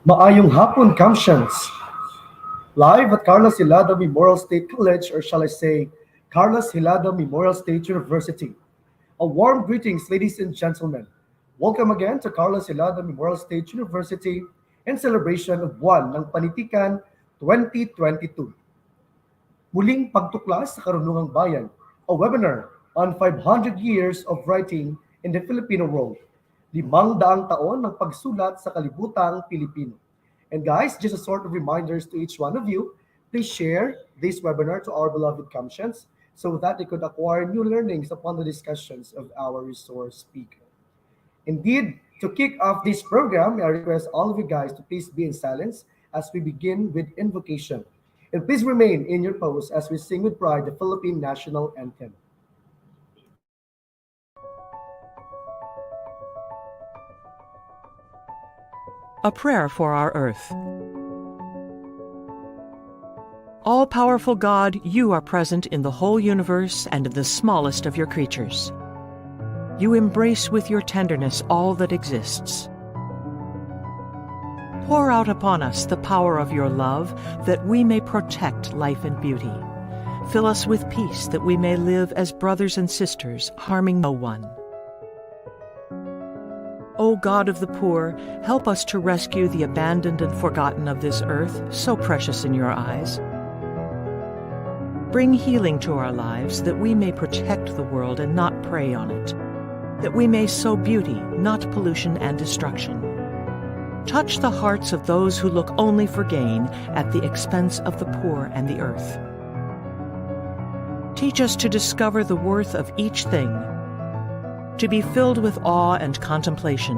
Maayong hapon, Kamshans! Live at Carlos Hilado Memorial State College, or shall I say, Carlos Hilado Memorial State University. A warm greetings, ladies and gentlemen. Welcome again to Carlos Hilado Memorial State University in celebration of Buwan ng Panitikan 2022. Muling pagtuklas sa Karunungang Bayan, a webinar on 500 years of writing in the Filipino world. 500 taon ng pagsulat sa kalibutang Pilipino. And guys, just a sort of reminders to each one of you, please share this webinar to our beloved Kamshans so that they could acquire new learnings upon the discussions of our resource speaker. Indeed, to kick off this program, I request all of you guys to please be in silence as we begin with invocation. And please remain in your post as we sing with pride the Philippine national anthem. A prayer for our earth. All-powerful God, you are present in the whole universe and in the smallest of your creatures. You embrace with your tenderness all that exists. Pour out upon us the power of your love, that we may protect life and beauty. Fill us with peace, that we may live as brothers and sisters, harming no one. O God of the poor, help us to rescue the abandoned and forgotten of this earth, so precious in your eyes. Bring healing to our lives, that we may protect the world and not prey on it, that we may sow beauty, not pollution and destruction. Touch the hearts of those who look only for gain at the expense of the poor and the earth. Teach us to discover the worth of each thing, to be filled with awe and contemplation,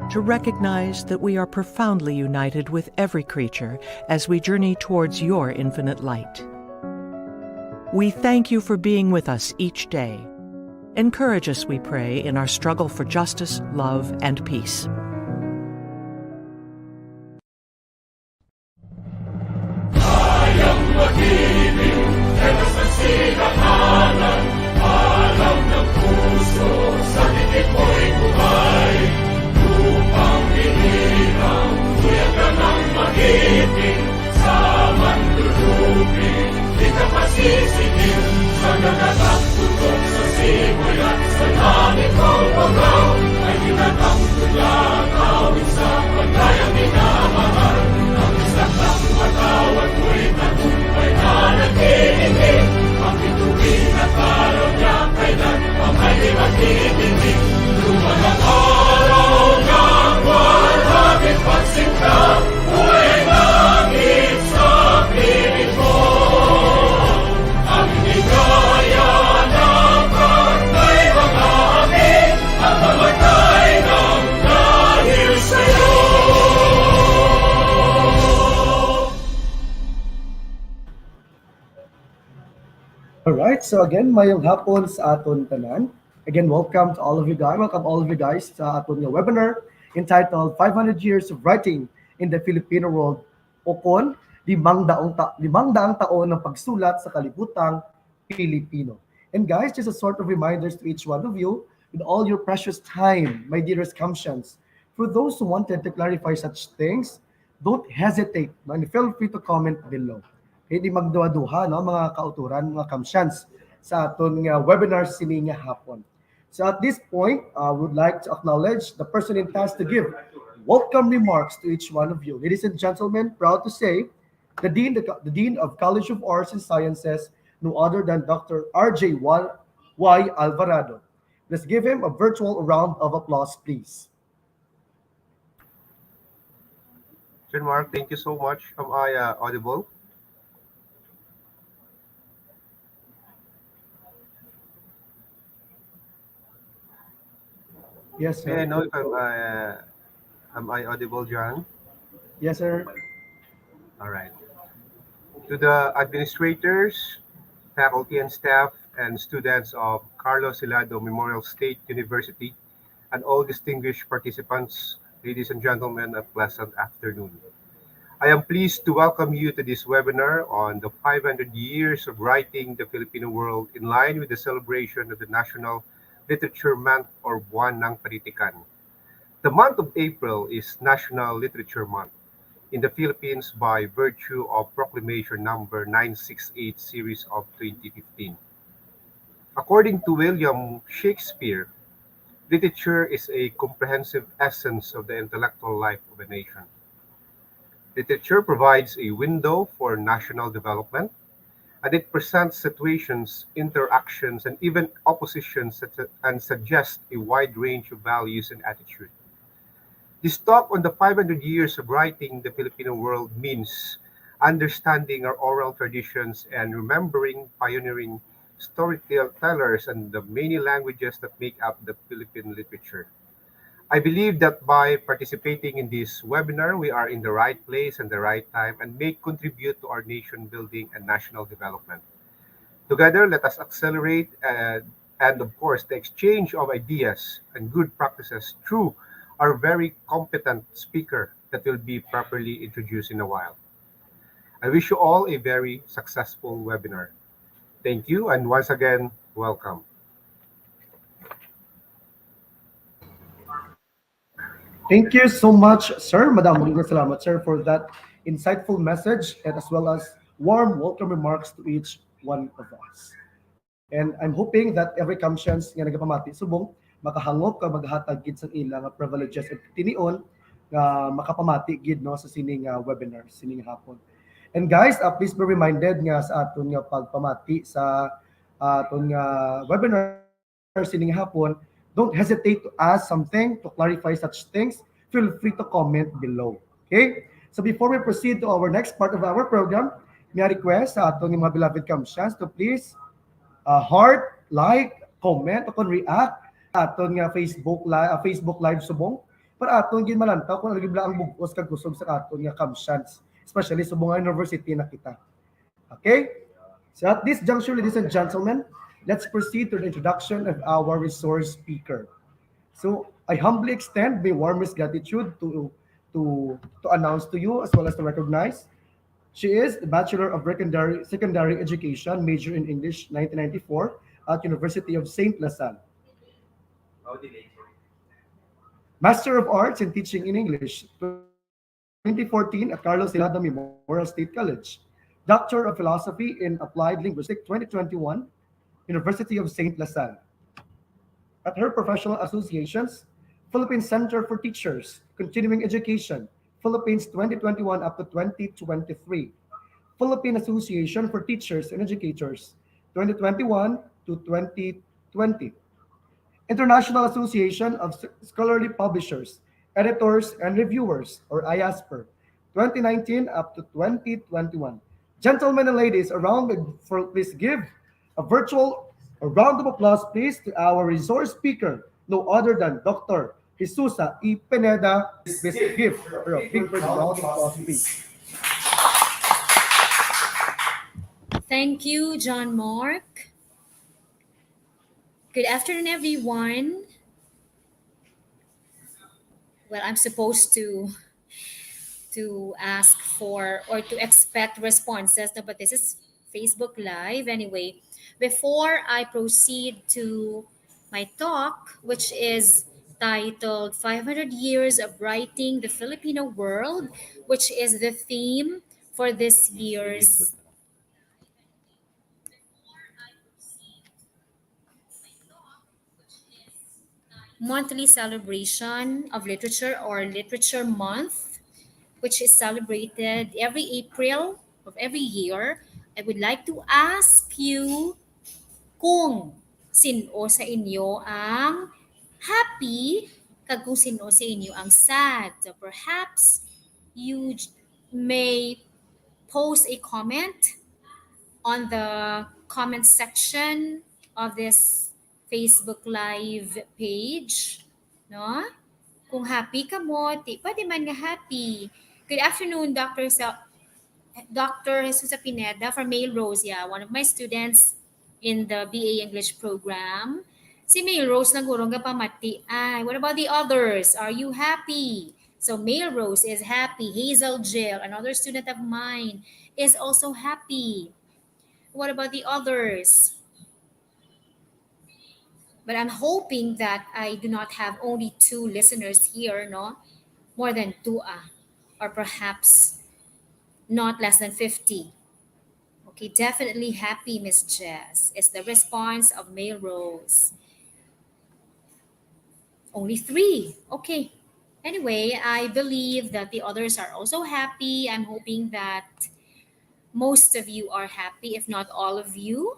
to recognize that we are profoundly united with every creature as we journey towards your infinite light. We thank you for being with us each day. Encourage us, we pray, in our struggle for justice, love, and peace. Alright, so again, mayong hapon sa aton tanan. Again, welcome to all of you guys. Welcome all of you guys sa aton nga webinar entitled 500 Years of Writing in the Filipino World upon 500 taon ng pagsulat sa kalibutang Pilipino. And guys, just a sort of reminders to each one of you, with all your precious time, my dearest Kamshans, for those who wanted to clarify such things, don't hesitate. Feel free to comment below. Hindi magduha-duha, no, mga kauturan, mga Kamshans, sa aton nga webinar sini nga hapon. So at this point, I would like to acknowledge the person in task to give welcome remarks to each one of you. Ladies and gentlemen, proud to say, the Dean of College of Arts and Sciences, no other than Dr. R.J. Y. Alvarado. Let's give him a virtual round of applause, please. Sir Mark, thank you so much. Am I audible? Yes, sir. May I know if am I audible, John? Yes, sir. All right. To the administrators, faculty and staff, and students of Carlos Hilado Memorial State University, and all distinguished participants, ladies and gentlemen, a pleasant afternoon. I am pleased to welcome you to this webinar on the 500 years of writing the Filipino world in line with the celebration of the National Literature Month or Buwan ng Panitikan. The month of April is National Literature Month, in the Philippines by virtue of Proclamation number 968 series of 2015. According to William Shakespeare, literature is a comprehensive essence of the intellectual life of a nation. Literature provides a window for national development, and it presents situations, interactions, and even oppositions and suggests a wide range of values and attitudes. This talk on the 500 years of writing the Filipino world means understanding our oral traditions and remembering pioneering storytellers and the many languages that make up the Philippine literature. I believe that by participating in this webinar, we are in the right place and the right time and may contribute to our nation building and national development. Together, let us accelerate and of course, the exchange of ideas and good practices through our very competent speaker that will be properly introduced in a while. I wish you all a very successful webinar. Thank you, and once again, welcome. Thank you so much, sir. Madam, maraming salamat, sir, for that insightful message and as well as warm welcome remarks to each one of us. And I'm hoping that every Kamsians nga nagapamati subong makahangop ka maghatag gid sa ilang privileges at tinion nga makapamati gid no sa sining webinar sining hapon. And guys, please be reminded nga sa aton nga pagpamati sa aton nga webinar sining hapon, don't hesitate to ask something, to clarify such things. Feel free to comment below. Okay? So before we proceed to our next part of our program, may I request sa aton mga beloved Kamsians to please heart, like, comment, o kung react sa aton nga Facebook live subong para aton gin malantaw kung algib ang bugos kag kusog sa aton nga Kamsians, especially subong nga university na kita. Okay? So at this juncture, ladies and gentlemen, let's proceed to the introduction of our resource speaker. So I humbly extend my warmest gratitude to announce to you as well as to recognize. She is the Bachelor of Secondary Education, major in English, 1994, at University of Saint Lasal. Master of Arts in Teaching in English, 2014 at Carlos Hilada Memorial State College. Doctor of Philosophy in Applied Linguistics, 2021, University of Saint Lasal. At her professional associations, Philippine Center for Teachers, Continuing Education, Philippines 2021 up to 2023. Philippine Association for Teachers and Educators, 2021 to 2020. International Association of Scholarly Publishers, Editors and Reviewers, or IASPER, 2019 up to 2021. Gentlemen and ladies, please give a round of applause, please, to our resource speaker, no other than Dr. Jesusa E. Pineda. Please give her a big round of applause, please. Thank you, John Mark. Good afternoon, everyone. Well, I'm supposed to ask for or to expect responses, no, but this is Facebook Live anyway. Before I proceed to my talk, which is titled 500 Years of Writing the Filipino World, which is the theme for this year's monthly celebration of literature or Literature Month, which is celebrated every April of every year, I would like to ask you kung sino sa inyo ang happy kag kung sino sa inyo ang sad. So perhaps you may post a comment on the comment section of this Facebook Live page, no? Kung happy ka mo, pwede man nga happy. Good afternoon, Dr. Jesusa Pineda from Mail Rose, yeah, one of my students in the BA English program. Si Mail Rose nagurong ka pamati. Ay, what about the others? Are you happy? So Mail Rose is happy. Hazel Jill, another student of mine, is also happy. What about the others? But I'm hoping that I do not have only two listeners here, no? More than two. All or perhaps not less than 50. Okay, definitely happy, Miss Jess, is the response of Male Rose. Only three. Okay. Anyway, I believe that the others are also happy. I'm hoping that most of you are happy, if not all of you.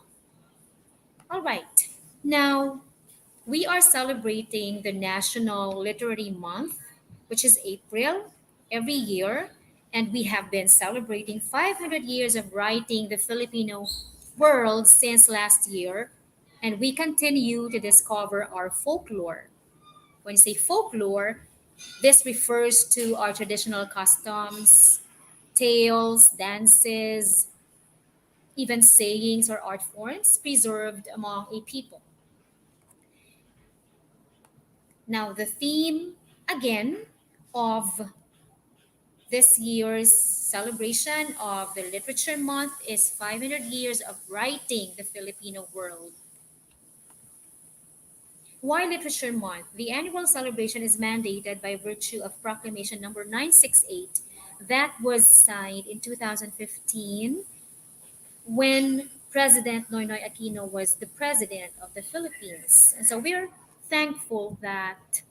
All right. Now, we are celebrating the National Literary Month, which is April, every year. And we have been celebrating 500 years of writing the Filipino world since last year. And we continue to discover our folklore. When you say folklore, this refers to our traditional customs, tales, dances, even sayings or art forms preserved among a people. Now, the theme again of this year's celebration of the Literature Month is 500 years of writing the Filipino world. Why Literature Month? The annual celebration is mandated by virtue of Proclamation number 968 that was signed in 2015 when President Noynoy Aquino was the president of the Philippines. And so we're thankful that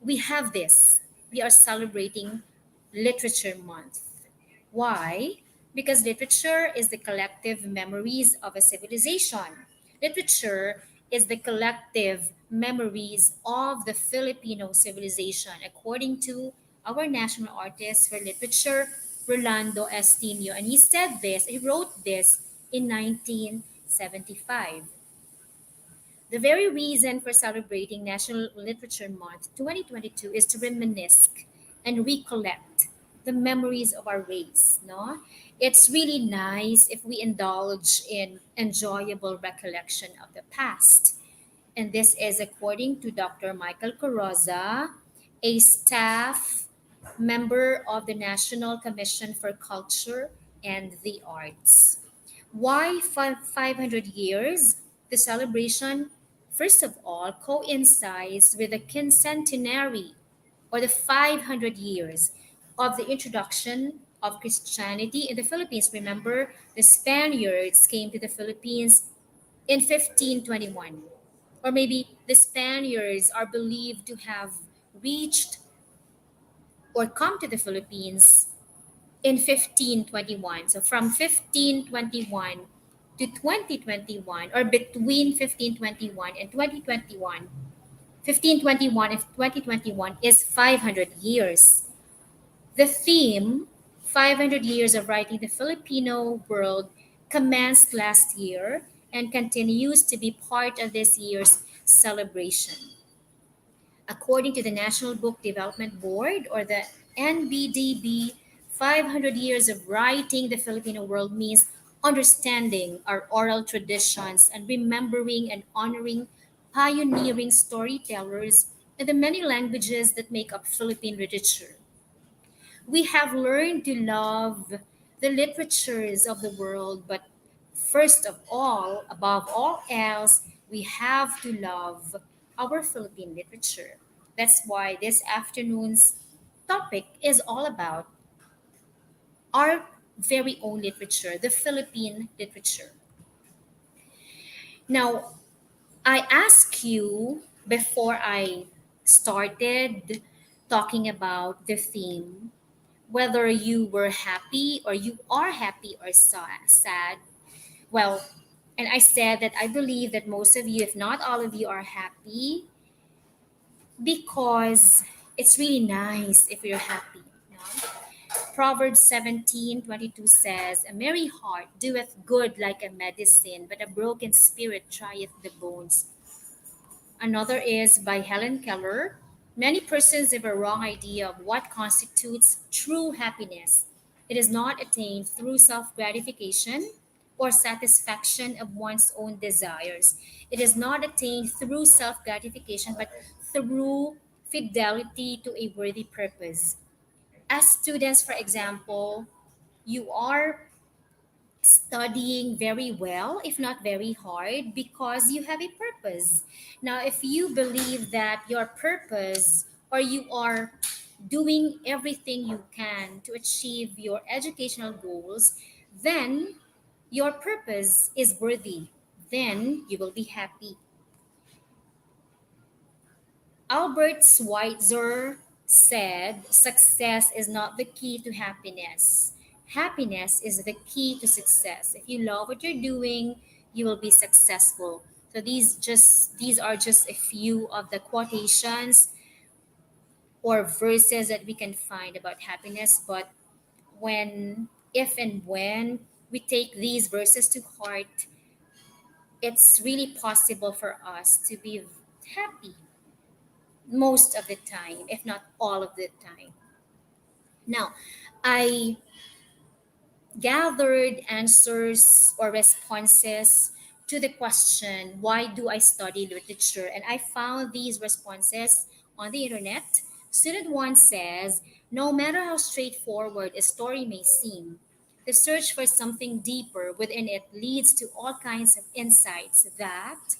we have this. We are celebrating Literature Month. Why? Because literature is the collective memories of a civilization. Literature is the collective memories of the Filipino civilization, according to our national artist for literature, Rolando Estinio. And he wrote this in 1975. The very reason for celebrating National Literature Month 2022 is to reminisce and recollect the memories of our race, no? It's really nice if we indulge in enjoyable recollection of the past. And this is according to Dr. Michael Coroza, a staff member of the National Commission for Culture and the Arts. Why 500 years? The celebration, first of all, coincides with the quincentenary or the 500 years of the introduction of Christianity in the Philippines. Remember, the Spaniards came to the Philippines in 1521. Or maybe the Spaniards are believed to have reached or come to the Philippines in 1521. So from 1521 to 2021, or between 1521 and 2021, 1521 and 2021 is 500 years. The theme, 500 Years of Writing the Filipino World, commenced last year and continues to be part of this year's celebration. According to the National Book Development Board, or the NBDB, 500 years of writing the Filipino world means understanding our oral traditions and remembering and honoring pioneering storytellers in the many languages that make up Philippine literature. We have learned to love the literatures of the world, but first of all, above all else, we have to love our Philippine literature. That's why this afternoon's topic is all about our very own literature, the Philippine literature. Now, I asked you before I started talking about the theme whether you were happy or you are happy or sad. Well, and I said that I believe that most of you, if not all of you, are happy because it's really nice if you're happy. You know? Proverbs 17:22 says, "A merry heart doeth good like a medicine, but a broken spirit trieth the bones." Another is by Helen Keller. Many persons have a wrong idea of what constitutes true happiness. It is not attained through self gratification or satisfaction of one's own desires. It is not attained through self gratification, but through fidelity to a worthy purpose. As students, for example, you are studying very well, if not very hard, because you have a purpose. Now, if you believe that your purpose or you are doing everything you can to achieve your educational goals, then your purpose is worthy. Then you will be happy. Albert Schweitzer said, success is not the key to happiness. Happiness is the key to success. If you love what you're doing, you will be successful. So these are just a few of the quotations or verses that we can find about happiness, but when if and when we take these verses to heart, it's really possible for us to be happy most of the time, if not all of the time. Now, I gathered answers or responses to the question, why do I study literature? And I found these responses on the internet. Student 1 says, no matter how straightforward a story may seem, the search for something deeper within it leads to all kinds of insights that,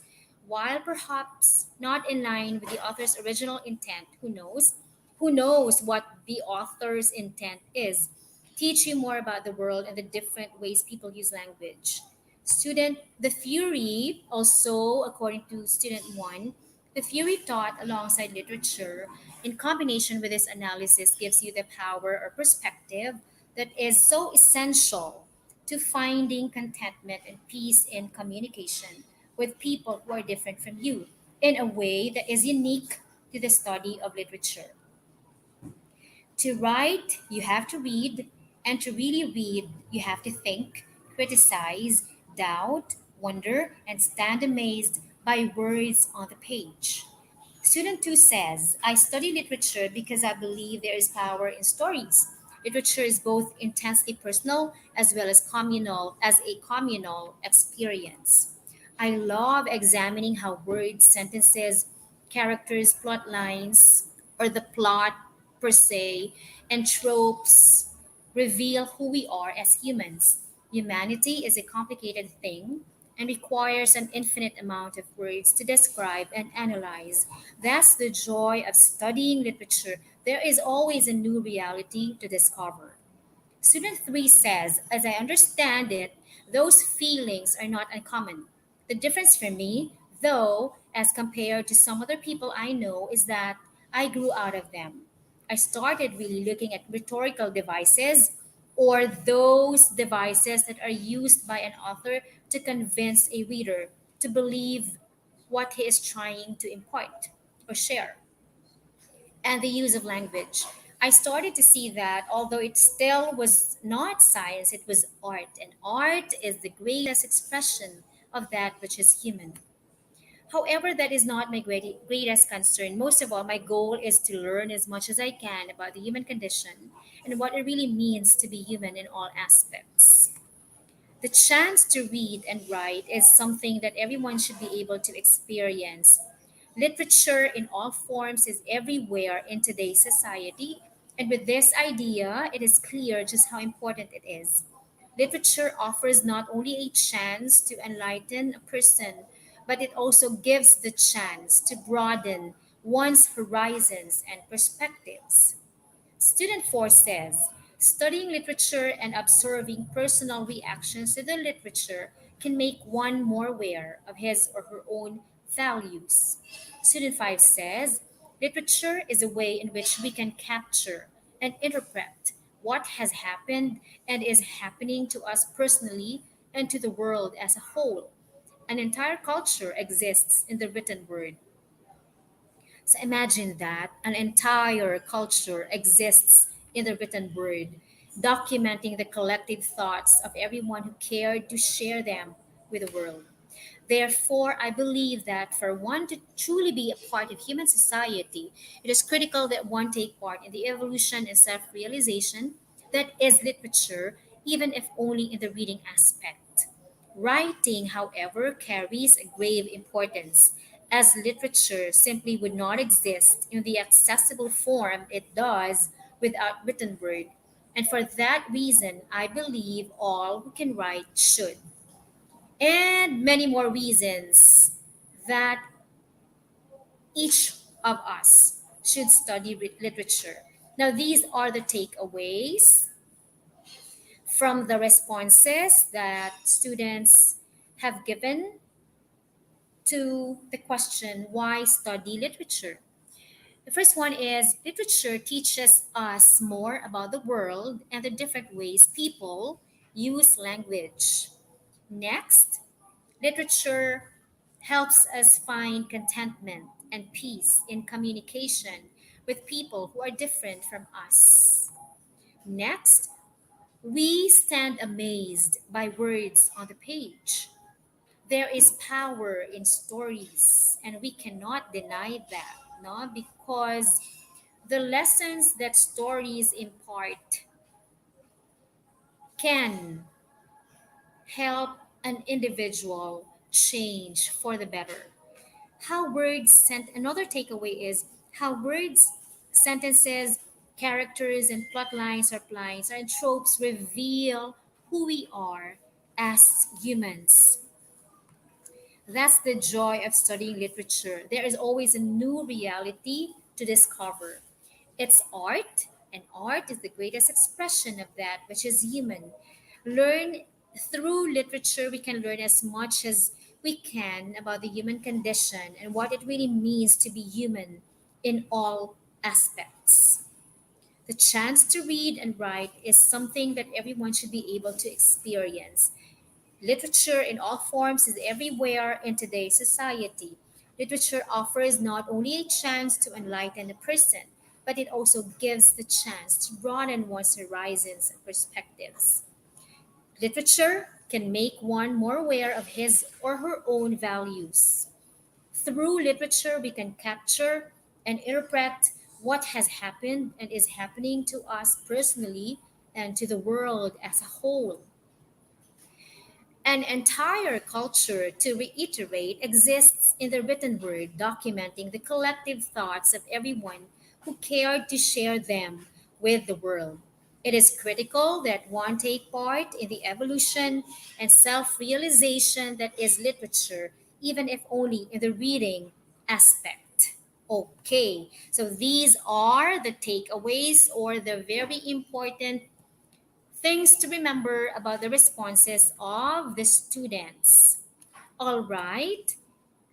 while perhaps not in line with the author's original intent, who knows what the author's intent is, teach you more about the world and the different ways people use language. The theory also, according to student one, the theory taught alongside literature in combination with this analysis gives you the power or perspective that is so essential to finding contentment and peace in communication with people who are different from you in a way that is unique to the study of literature. To write, you have to read, and to really read, you have to think, criticize, doubt, wonder, and stand amazed by words on the page. Student 2 says, I study literature because I believe there is power in stories. Literature is both intensely personal as well as a communal experience. I love examining how words, sentences, characters, plot lines, or the plot per se, and tropes reveal who we are as humans. Humanity is a complicated thing and requires an infinite amount of words to describe and analyze. That's the joy of studying literature. There is always a new reality to discover. Student 3 says, as I understand it, those feelings are not uncommon. The difference for me, though, as compared to some other people I know, is that I grew out of them. I started really looking at rhetorical devices or those devices that are used by an author to convince a reader to believe what he is trying to impart or share, and the use of language. I started to see that although it still was not science, it was art, and art is the greatest expression of that which is human. However, that is not my greatest concern. Most of all, my goal is to learn as much as I can about the human condition and what it really means to be human in all aspects. The chance to read and write is something that everyone should be able to experience. Literature in all forms is everywhere in today's society, and with this idea, it is clear just how important it is. Literature offers not only a chance to enlighten a person, but it also gives the chance to broaden one's horizons and perspectives. Student 4 says, studying literature and observing personal reactions to the literature can make one more aware of his or her own values. Student 5 says, literature is a way in which we can capture and interpret what has happened and is happening to us personally and to the world as a whole. An entire culture exists in the written word. So imagine that an entire culture exists in the written word, documenting the collective thoughts of everyone who cared to share them with the world. Therefore, I believe that for one to truly be a part of human society, it is critical that one take part in the evolution and self realization that is literature, even if only in the reading aspect. Writing, however, carries a grave importance, as literature simply would not exist in the accessible form it does without written word. And for that reason, I believe all who can write should, and many more reasons that each of us should study literature. Now, these are the takeaways from the responses that students have given to the question, why study literature? The first one is literature teaches us more about the world and the different ways people use language. Next, literature helps us find contentment and peace in communication with people who are different from us. Next, we stand amazed by words on the page. There is power in stories, and we cannot deny that, no? Because the lessons that stories impart can help an individual change for the better. How words sent Another takeaway is how words, sentences, characters, and plot lines or lines and tropes reveal who we are as humans. That's the joy of studying literature. There is always a new reality to discover. It's art, and art is the greatest expression of that, which is human. Learn Through literature, we can learn as much as we can about the human condition and what it really means to be human in all aspects. The chance to read and write is something that everyone should be able to experience. Literature in all forms is everywhere in today's society. Literature offers not only a chance to enlighten a person, but it also gives the chance to broaden one's horizons and perspectives. Literature can make one more aware of his or her own values. Through literature, we can capture and interpret what has happened and is happening to us personally and to the world as a whole. An entire culture, to reiterate, exists in the written word, documenting the collective thoughts of everyone who cared to share them with the world. It is critical that one take part in the evolution and self realization that is literature, even if only in the reading aspect. Okay, so these are the takeaways or the very important things to remember about the responses of the students. All right,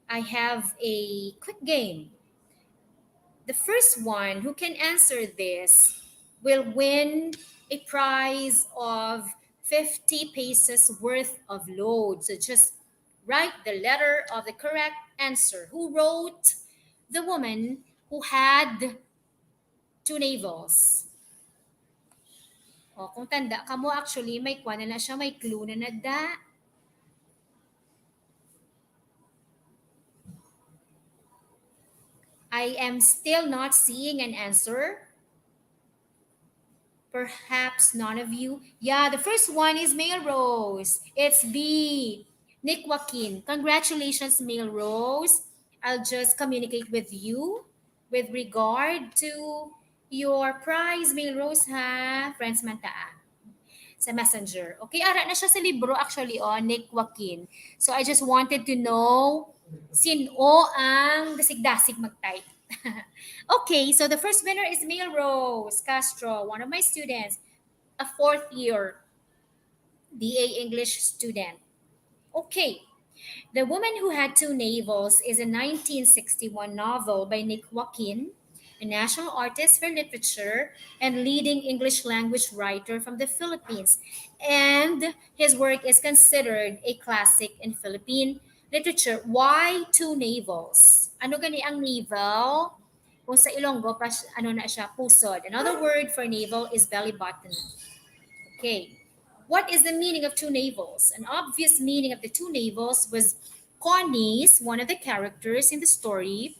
I have a quick game. The first one who can answer this will win a prize of 50 pesos worth of load. So just write the letter of the correct answer. Who wrote the woman who had two navels? O, kung tanda ka mo, actually, may kwan na siya, may clue na nagda. I am still not seeing an answer. Perhaps none of you. Yeah, the first one is Male Rose. It's B. Nick Joaquin. Congratulations, Male Rose. I'll just communicate with you with regard to your prize, Male Rose, ha? Friends man taa sa messenger. Okay, ara na siya sa libro actually, Nick Joaquin. So I just wanted to know sino ang dasig-dasig mag-type. Okay, so the first winner is Mel Rose Castro, one of my students, a fourth year BA English student. Okay, The Woman Who Had Two Navels is a 1961 novel by Nick Joaquin, a national artist for literature and leading English language writer from the Philippines. And his work is considered a classic in Philippine literature. Why two navels? Ano gani ang navel? Kung sa Ilonggo, ano na siya, pusod. Another word for navel is belly button. Okay. What is the meaning of two navels? An obvious meaning of the two navels was Connie's, one of the characters in the story,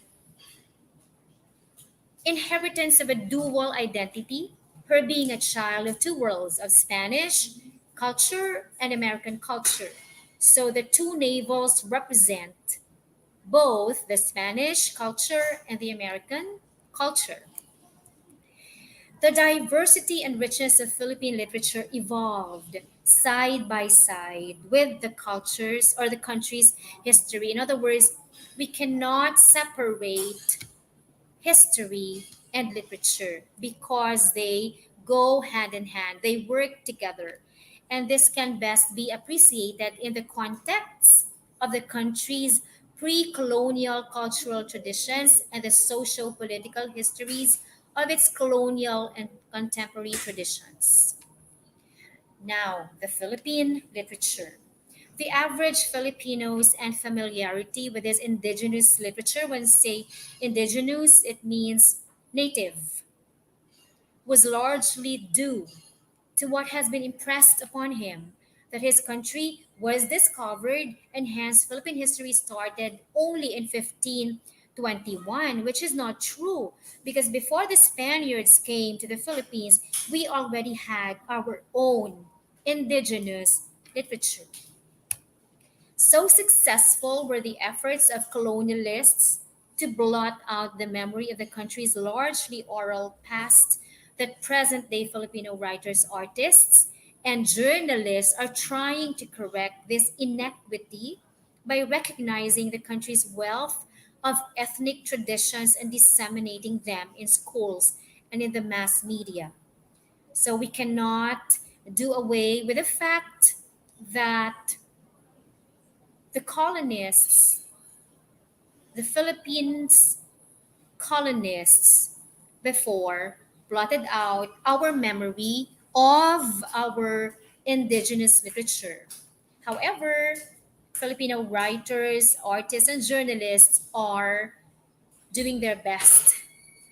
inheritance of a dual identity, her being a child of two worlds, of Spanish culture and American culture. So the two navels represent both the Spanish culture and the American culture. The diversity and richness of Philippine literature evolved side by side with the cultures or the country's history. In other words, we cannot separate history and literature because they go hand in hand, they work together. And this can best be appreciated in the context of the country's pre colonial cultural traditions and the socio political histories of its colonial and contemporary traditions. Now, the Philippine literature. The average Filipinos and familiarity with this indigenous literature, when say indigenous, it means native, was largely due to what has been impressed upon him that his country was discovered and hence Philippine history started only in 1521, which is not true because before the Spaniards came to the Philippines, we already had our own indigenous literature. So successful were the efforts of colonialists to blot out the memory of the country's largely oral past that present day Filipino writers, artists, and journalists are trying to correct this inequity by recognizing the country's wealth of ethnic traditions and disseminating them in schools and in the mass media. So we cannot do away with the fact that the colonists, the Philippines colonists before blotted out our memory of our indigenous literature. However, Filipino writers, artists, and journalists are doing their best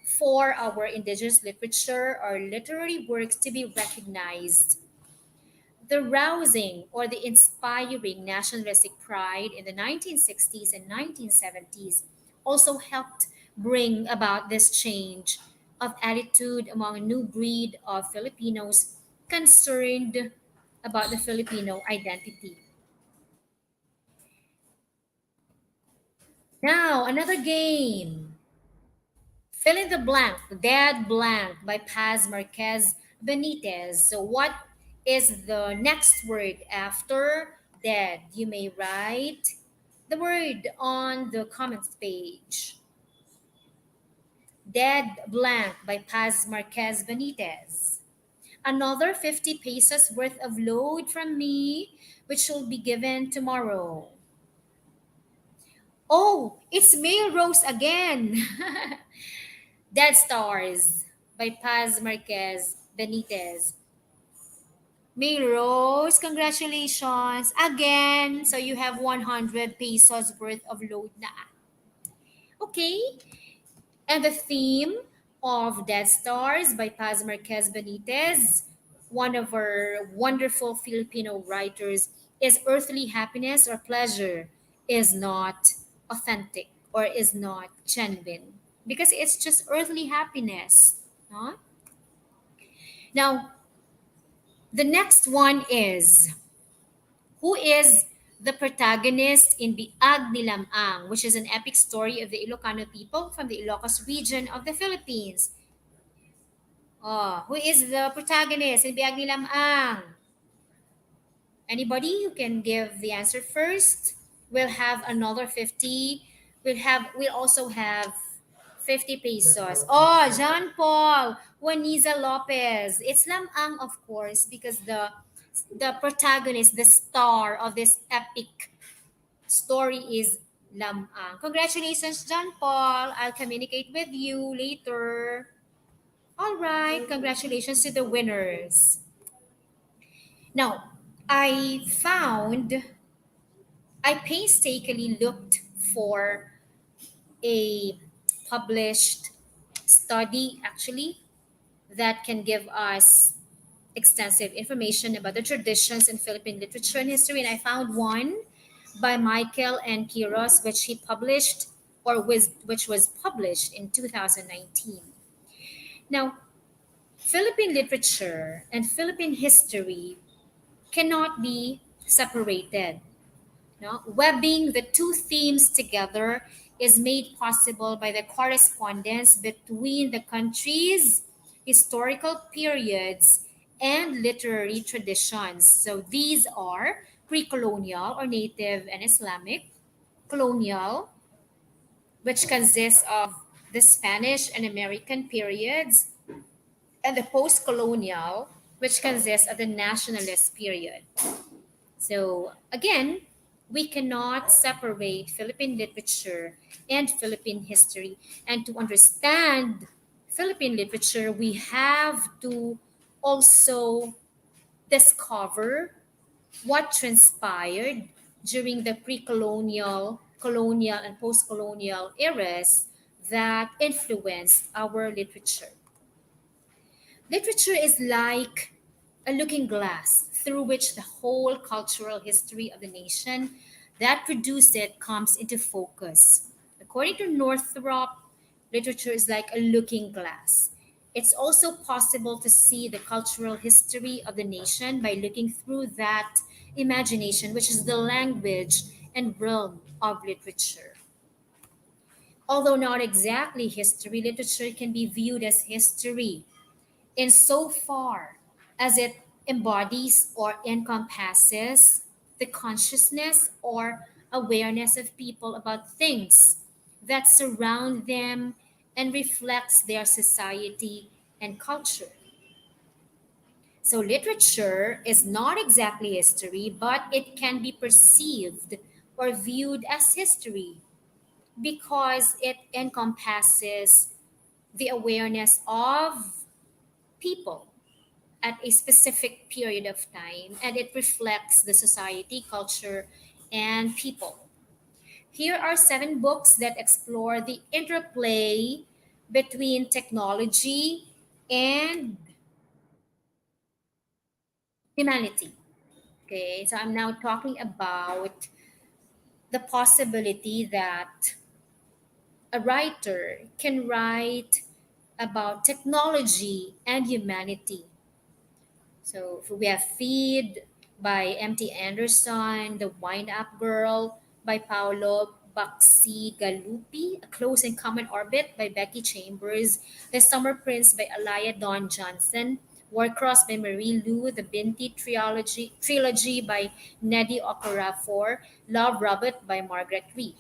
for our indigenous literature or literary works to be recognized. The rousing or the inspiring nationalistic pride in the 1960s and 1970s also helped bring about this change of attitude among a new breed of Filipinos concerned about the Filipino identity. Now, another game. Fill in the blank, Dead Blank by Paz Marquez Benitez. So, what is the next word after dead? You may write the word on the comments page. Dead Blank by Paz Marquez Benitez. Another 50 pesos worth of load from me, which will be given tomorrow. Oh, it's Mail Rose again. Dead Stars by Paz Marquez Benitez. May Rose, congratulations again. So you have 100 pesos worth of load na. Okay, and the theme of Dead Stars by Paz Marquez Benitez, one of our wonderful Filipino writers, is earthly happiness or pleasure is not authentic or is not genuine because it's just earthly happiness. No? Now, the next one is who is the protagonist in the Agni, which is an epic story of the Ilocano people from the Ilocos region of the Philippines. Who is the protagonist in Biag ni Lamang? Anybody who can give the answer first? We'll have another 50. We'll also have 50 pesos. Oh, John Paul, Juaniza Lopez. It's Lamang, of course, because the protagonist, the star of this epic story is Lamang. Congratulations, John Paul. I'll communicate with you later. All right, congratulations to the winners. Now, I painstakingly looked for a published study actually that can give us extensive information about the traditions in Philippine literature and history. And I found one by Michael and Kiros, which he published which was published in 2019. Now, Philippine literature and Philippine history cannot be separated. No? Webbing the two themes together is made possible by the correspondence between the country's historical periods and literary traditions. So these are pre-colonial or native and Islamic, colonial, which consists of the Spanish and American periods, and the post-colonial, which consists of the nationalist period. So again, we cannot separate Philippine literature and Philippine history. And to understand Philippine literature, we have to also discover what transpired during the pre-colonial, colonial, and post-colonial eras that influenced our literature. Literature is like a looking glass through which the whole cultural history of the nation that produced it comes into focus. According to Northrop, literature is like a looking glass. It's also possible to see the cultural history of the nation by looking through that imagination, which is the language and realm of literature. Although not exactly history, literature can be viewed as history insofar as it embodies or encompasses the consciousness or awareness of people about things that surround them and reflects their society and culture. So literature is not exactly history, but it can be perceived or viewed as history because it encompasses the awareness of people at a specific period of time, and it reflects the society, culture, and people. Here are seven books that explore the interplay between technology and humanity. Okay, so I'm now talking about the possibility that a writer can write about technology and humanity. So we have Feed by M.T. Anderson, The Wind Up Girl by Paolo Baxi Galupi, A Close and Common Orbit by Becky Chambers, The Summer Prince by Alaya Dawn Johnson, Warcross by Marie Lu, The Binti Trilogy by Nedi Okorafor, Love Robot by Margaret Reed.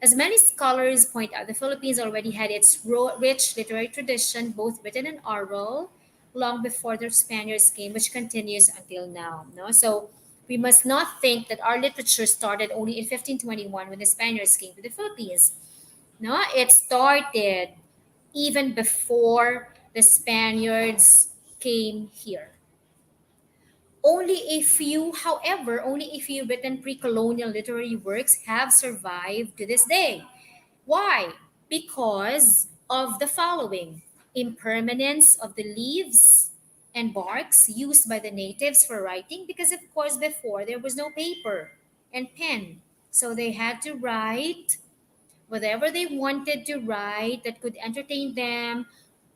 As many scholars point out, the Philippines already had its rich literary tradition, both written and oral, long before the Spaniards came, which continues until now. No, so we must not think that our literature started only in 1521 when the Spaniards came to the Philippines. No, it started even before the Spaniards came here. Only a few, however, only a few written pre-colonial literary works have survived to this day. Why? Because of the following: impermanence of the leaves and barks used by the natives for writing, because, of course, before there was no paper and pen. So they had to write whatever they wanted to write that could entertain them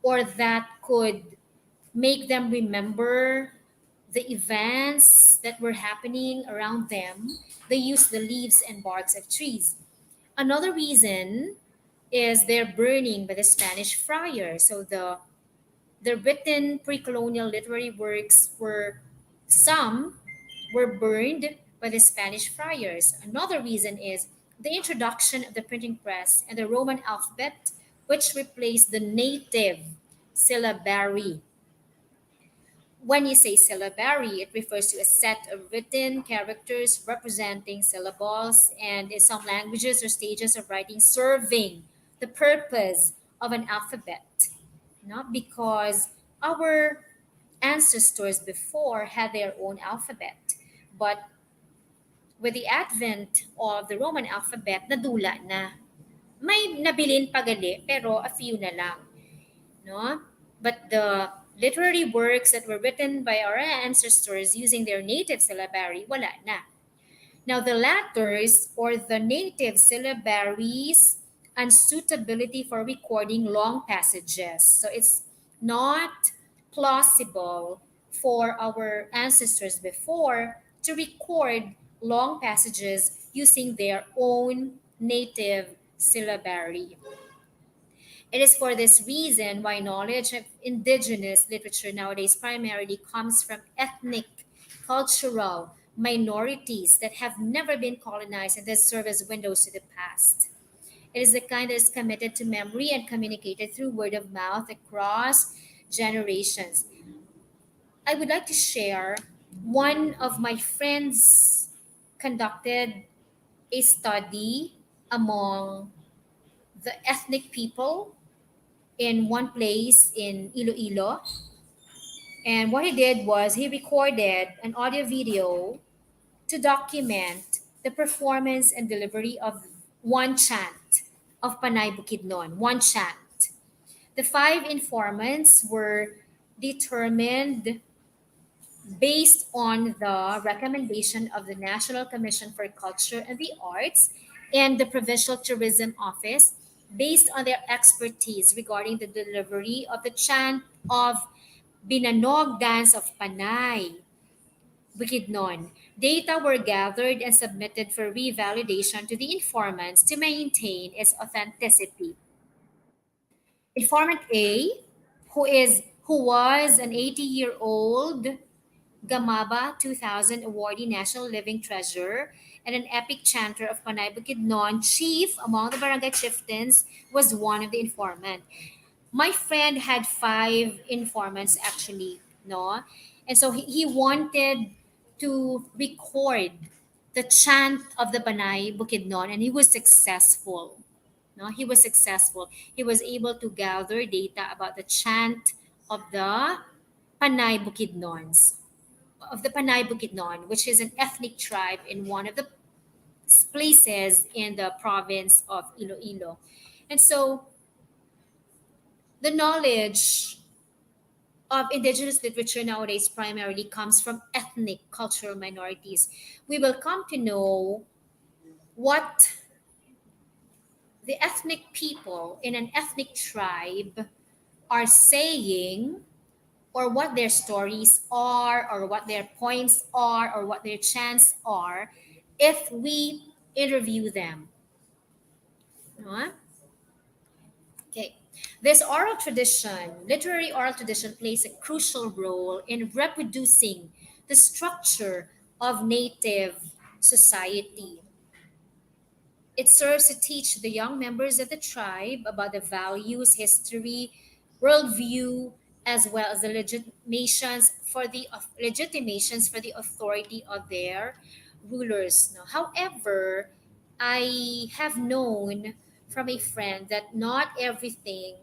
or that could make them remember the events that were happening around them. They used the leaves and barks of trees. Another reason is their burning by the Spanish friars. So the written pre-colonial literary works were some were burned by the Spanish friars. Another reason is the introduction of the printing press and the Roman alphabet, which replaced the native syllabary. When you say syllabary, it refers to a set of written characters representing syllables, and in some languages or stages of writing serving the purpose of an alphabet. Not because our ancestors before had their own alphabet, but with the advent of the Roman alphabet, nadula na. May nabilin pagali, pero a few na lang. No? But the literary works that were written by our ancestors using their native syllabary, wala na. Now, the latters or the native syllabaries unsuitability for recording long passages. So it's not plausible for our ancestors before to record long passages using their own native syllabary. It is for this reason why knowledge of indigenous literature nowadays primarily comes from ethnic, cultural minorities that have never been colonized and that serve as windows to the past. It is the kind that is committed to memory and communicated through word of mouth across generations. I would like to share one of my friends conducted a study among the ethnic people in one place in Iloilo. And what he did was he recorded an audio video to document the performance and delivery of one chant of Panay Bukidnon, one chant. The five informants were determined based on the recommendation of the National Commission for Culture and the Arts and the Provincial Tourism Office based on their expertise regarding the delivery of the chant of Binanog Dance of Panay, Bukidnon. Data were gathered and submitted for revalidation to the informants to maintain its authenticity. Informant A, who was an 80-year-old Gamaba 2000 awardee National Living Treasure and an epic chanter of Panay Bukidnon, chief among the barangay chieftains, was one of the informant. My friend had five informants actually, no? And so he wanted to record the chant of the Panay Bukidnon and he was successful. No, he was successful. He was able to gather data about the chant of the Panay Bukidnons, which is an ethnic tribe in one of the places in the province of Iloilo. And so the knowledge of indigenous literature nowadays primarily comes from ethnic cultural minorities. We will come to know what the ethnic people in an ethnic tribe are saying, or what their stories are, or what their points are, or what their chants are, if we interview them. No? Okay. This oral tradition, literary oral tradition, plays a crucial role in reproducing the structure of native society. It serves to teach the young members of the tribe about the values, history, worldview, as well as the legitimations for the authority of their rulers. Now, however, I have known from a friend that not everything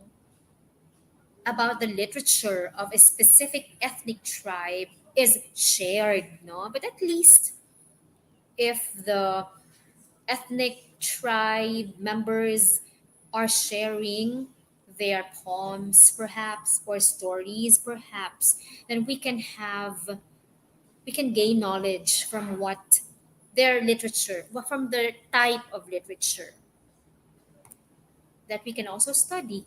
about the literature of a specific ethnic tribe is shared, no? But at least if the ethnic tribe members are sharing their poems perhaps or stories perhaps, then we can gain knowledge from what their literature, from their type of literature that we can also study.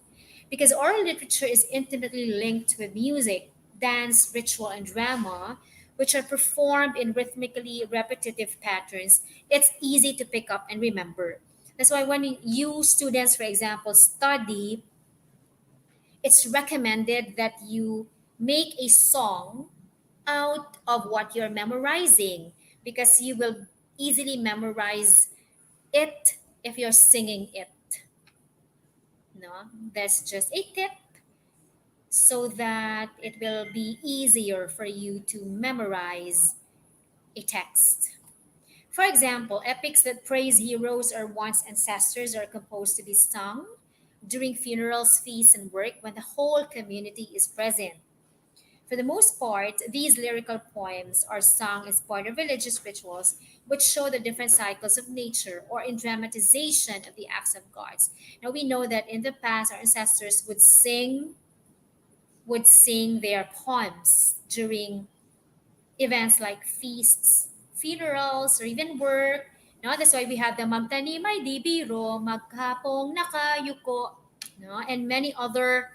Because oral literature is intimately linked with music, dance, ritual, and drama, which are performed in rhythmically repetitive patterns. It's easy to pick up and remember. That's why when you students, for example, study, it's recommended that you make a song out of what you're memorizing because you will easily memorize it if you're singing it. No, that's just a tip so that it will be easier for you to memorize a text. For example, epics that praise heroes or one's ancestors are composed to be sung during funerals, feasts, and work when the whole community is present. For the most part, these lyrical poems are sung as part of religious rituals which show the different cycles of nature or in dramatization of the acts of gods. Now we know that in the past our ancestors would sing their poems during events like feasts, funerals, or even work. No, that's why we have the Magtani May Di Biro, Maghapong Nakayuko, no, and many other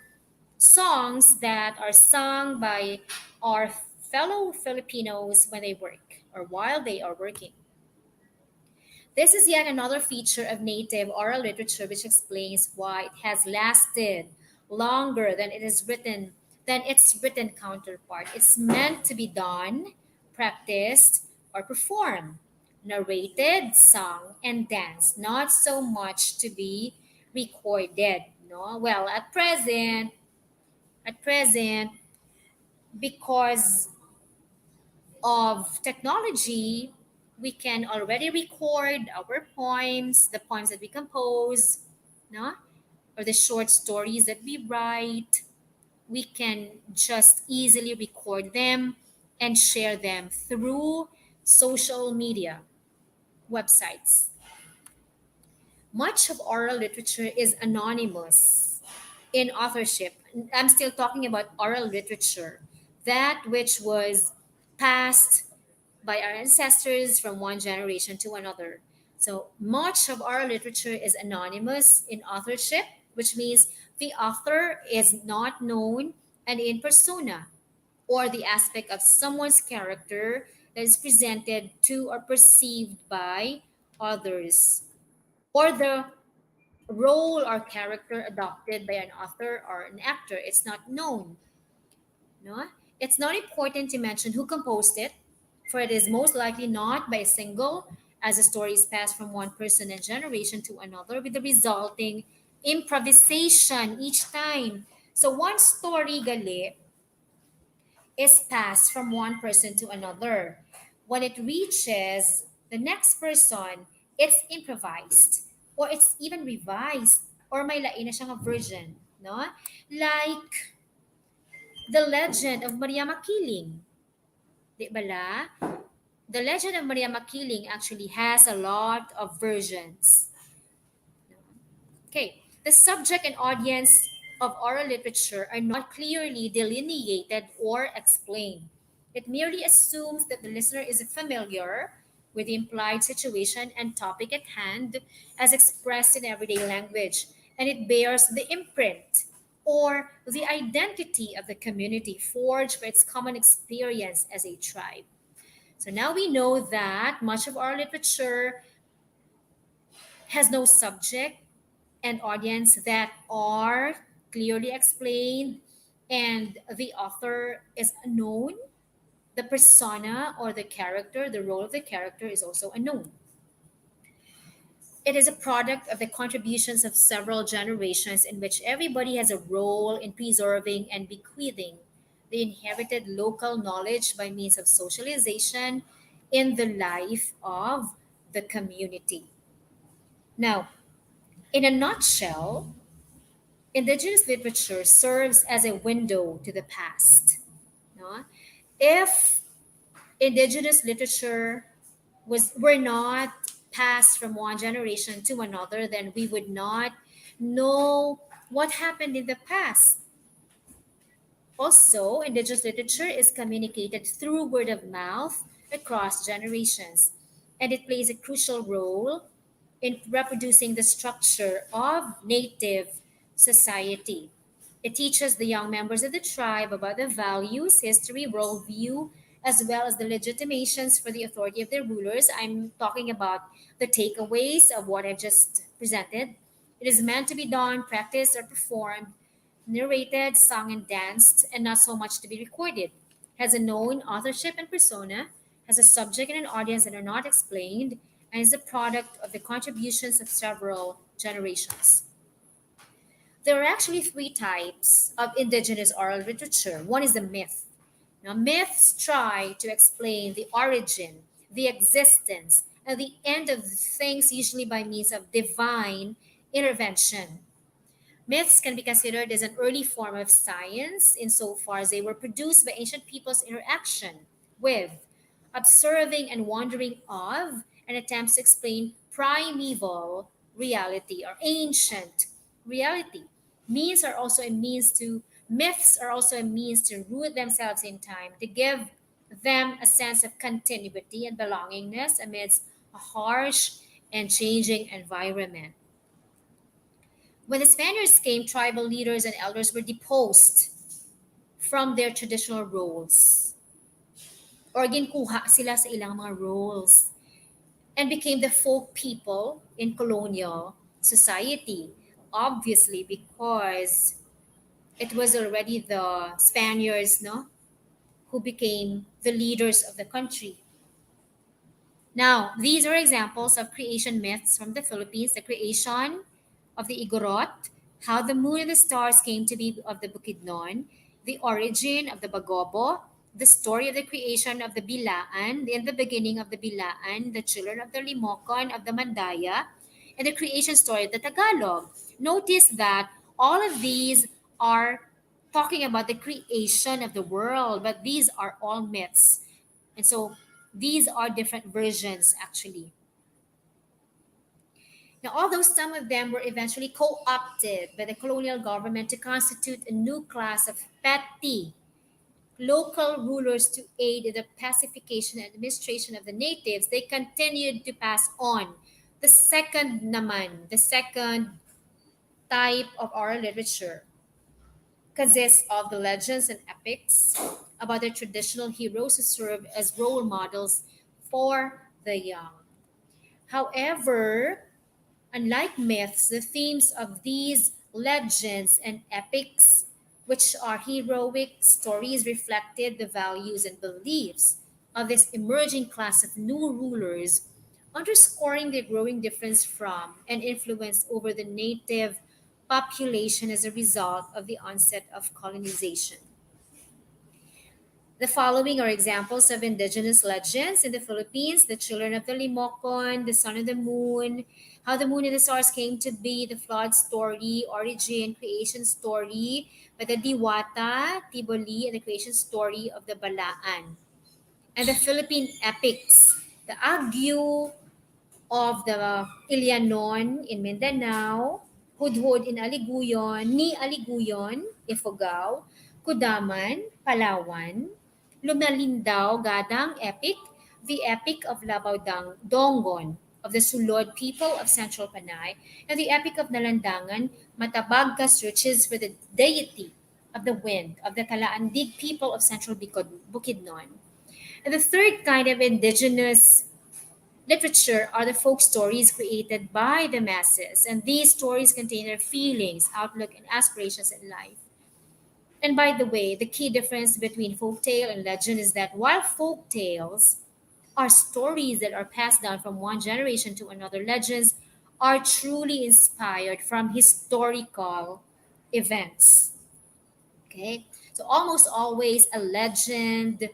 songs that are sung by our fellow Filipinos when they work or while they are working. This is yet another feature of native oral literature which explains why it has lasted longer than its written counterpart. It's meant to be done, practiced, or performed. narrated, sung, and danced, not so much to be recorded. No, well, at present, because of technology, we can already record our poems, the poems that we compose, no, or the short stories that we write. We can just easily record them and share them through social media websites. Much of oral literature is anonymous in authorship. I'm still talking about oral literature, that which was passed by our ancestors from one generation to another. So much of oral literature is anonymous in authorship, which means the author is not known and in persona, or the aspect of someone's character that is presented to or perceived by others, or the role or character adopted by an author or an actor. It's not known. No? It's not important to mention who composed it, for it is most likely not by a single, as the story is passed from one person and generation to another, with the resulting improvisation each time. So one story, gali, is passed from one person to another. When it reaches the next person, it's improvised or it's even revised or may lain na siyang version, no? Like the legend of Maria Makiling. Di ba la? The legend of Maria Makiling actually has a lot of versions. Okay, the subject and audience of oral literature are not clearly delineated or explained. It merely assumes that the listener is familiar with the implied situation and topic at hand as expressed in everyday language, and it bears the imprint or the identity of the community forged by its common experience as a tribe. So now we know that much of our literature has no subject and audience that are clearly explained, and the author is unknown. The persona or the character, the role of the character is also unknown. It is a product of the contributions of several generations in which everybody has a role in preserving and bequeathing the inherited local knowledge by means of socialization in the life of the community. Now, in a nutshell, Indigenous literature serves as a window to the past. No? If Indigenous literature were not passed from one generation to another, then we would not know what happened in the past. Also, Indigenous literature is communicated through word of mouth across generations, and it plays a crucial role in reproducing the structure of native society. It teaches the young members of the tribe about the values, history, worldview, as well as the legitimations for the authority of their rulers. I'm talking about the takeaways of what I've just presented. It is meant to be done, practiced, or performed, narrated, sung, and danced, and not so much to be recorded. Has a known authorship and persona, has a subject and an audience that are not explained, and is the product of the contributions of several generations. There are actually three types of indigenous oral literature. One is the myth. Now, myths try to explain the origin, the existence, and the end of things, usually by means of divine intervention. Myths can be considered as an early form of science insofar as they were produced by ancient people's interaction with, observing, and wondering of, and attempts to explain primeval reality or ancient reality. Myths are also a means to root themselves in time, to give them a sense of continuity and belongingness amidst a harsh and changing environment. When the Spaniards came, tribal leaders and elders were deposed from their traditional roles or ginkuha sila sa ilang mga roles and became the folk people in colonial society. Obviously, because it was already the Spaniards, no, who became the leaders of the country. Now, these are examples of creation myths from the Philippines: the creation of the Igorot, how the moon and the stars came to be of the Bukidnon, the origin of the Bagobo, the story of the creation of the Bilaan, in the beginning of the Bilaan, the children of the Limokon of the Mandaya, and the creation story of the Tagalog. Notice that all of these are talking about the creation of the world, but these are all myths. And so these are different versions actually. Now, although some of them were eventually co opted by the colonial government to constitute a new class of petty local rulers to aid in the pacification and administration of the natives, they continued to pass on. The second type of oral literature consists of the legends and epics about the traditional heroes who serve as role models for the young. However, unlike myths, the themes of these legends and epics, which are heroic stories, reflected the values and beliefs of this emerging class of new rulers, underscoring the growing difference from and influence over the native population as a result of the onset of colonization. The following are examples of indigenous legends in the Philippines: the children of the Limokon, the sun and the moon, how the moon and the stars came to be, the flood story, origin, creation story, by the Diwata, Tiboli, and the creation story of the Balaan. And the Philippine epics, the Agyu of the Ilianon in Mindanao, Hudhud in Aliguyon, Ni Aliguyon, Ifugao, Kudaman, Palawan, Lumalindao Gadang Epic, the Epic of Labaw Dongon of the Sulod people of Central Panay, and the Epic of Nalandangan, Matabagga searches for the deity of the wind of the Talaandig people of Central Bukidnon. And the third kind of indigenous literature are the folk stories created by the masses, and these stories contain their feelings, outlook, and aspirations in life. And by the way, the key difference between folktale and legend is that while folk tales are stories that are passed down from one generation to another, legends are truly inspired from historical events. Okay? So almost always a legend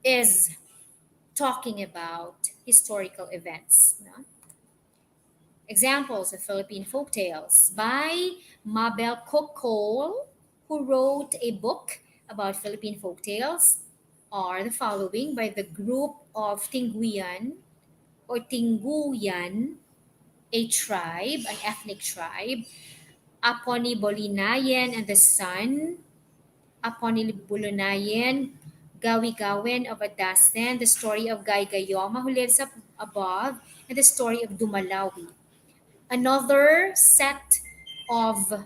is talking about historical events. No? Examples of Philippine folktales by Mabel Cole, who wrote a book about Philippine folktales, are the following: by the group of Tinguian or Tinguyan, a tribe, an ethnic tribe, Aponi-Bolinayan and the Sun, Aponi-Bulunayan, Gawi-Gawen of Adasten, the story of Gayoma who lives up above, and the story of Dumalawi. Another set of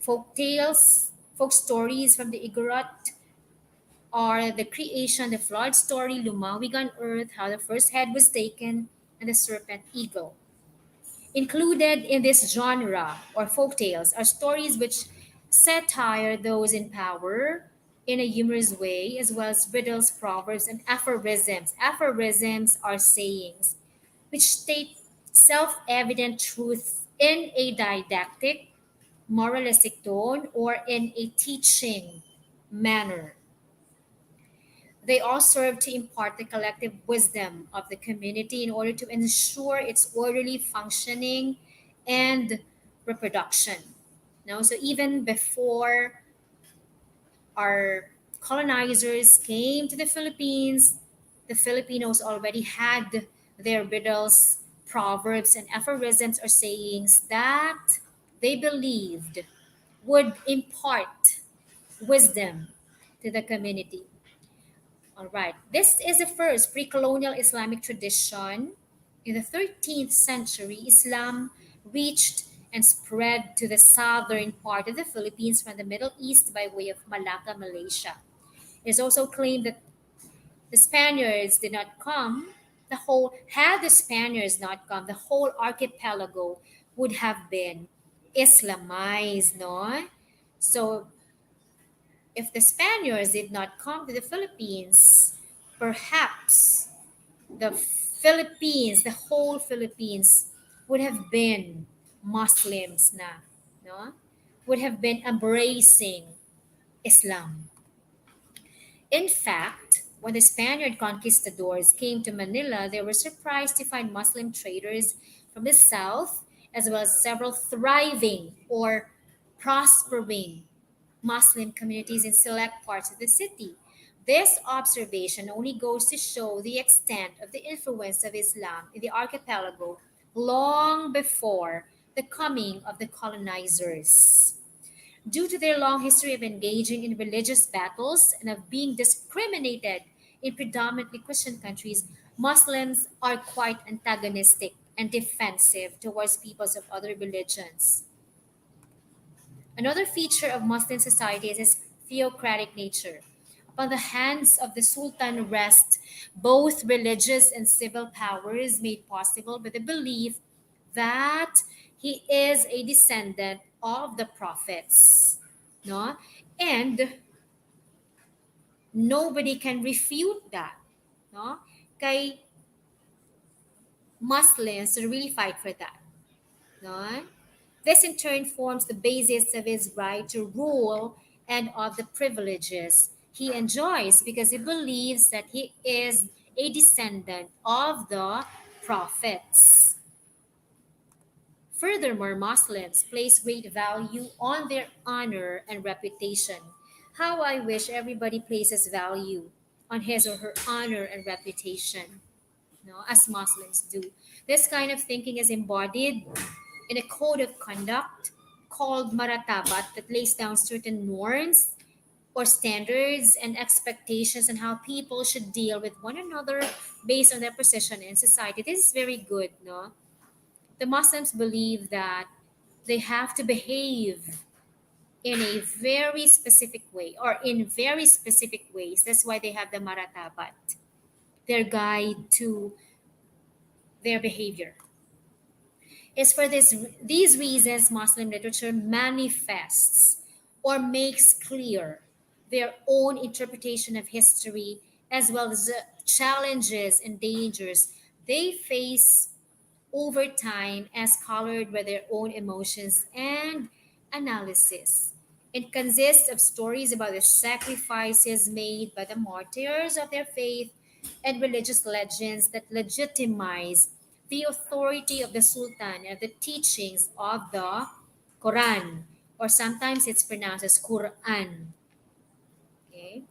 folk tales, folk stories from the Igorot are the creation, the flood story, Lumawig on earth, how the first head was taken, and the serpent eagle. Included in this genre or folk tales are stories which satire those in power in a humorous way, as well as riddles, proverbs, and aphorisms. Aphorisms are sayings which state self evident truths in a didactic, moralistic tone or in a teaching manner. They all serve to impart the collective wisdom of the community in order to ensure its orderly functioning and reproduction. Now, so even before our colonizers came to the Philippines, the Filipinos already had their riddles, proverbs, and aphorisms or sayings that they believed would impart wisdom to the community. All right, this is the first pre-colonial Islamic tradition. In the 13th century, Islam reached and spread to the southern part of the Philippines from the Middle East by way of Malacca, Malaysia. It is also claimed that the Spaniards did not come, had the Spaniards not come, the whole archipelago would have been Islamized, no? So if the Spaniards did not come to the Philippines, perhaps the Philippines, the whole Philippines would have been Muslims na, no? Would have been embracing Islam. In fact, when the Spaniard conquistadors came to Manila, they were surprised to find Muslim traders from the south, as well as several thriving or prospering Muslim communities in select parts of the city. This observation only goes to show the extent of the influence of Islam in the archipelago long before the coming of the colonizers. Due to their long history of engaging in religious battles and of being discriminated in predominantly Christian countries, Muslims are quite antagonistic and defensive towards peoples of other religions. Another feature of Muslim society is its theocratic nature. Upon the hands of the Sultan rest both religious and civil powers made possible by the belief that he is a descendant of the prophets. No? And nobody can refute that. No? Kay Muslims really fight for that. No? This in turn forms the basis of his right to rule and of the privileges he enjoys because he believes that he is a descendant of the prophets. Furthermore, Muslims place great value on their honor and reputation. How I wish everybody places value on his or her honor and reputation, no, as Muslims do. This kind of thinking is embodied in a code of conduct called maratabat that lays down certain norms or standards and expectations on how people should deal with one another based on their position in society. This is very good, no? The Muslims believe that they have to behave in a very specific way or in very specific ways. That's why they have the maratabat, their guide to their behavior. It's for these reasons Muslim literature manifests or makes clear their own interpretation of history as well as the challenges and dangers they face over time as colored by their own emotions and analysis. It consists of stories about the sacrifices made by the martyrs of their faith and religious legends that legitimize the authority of the Sultan and the teachings of the Quran, or sometimes it's pronounced as Quran. Okay?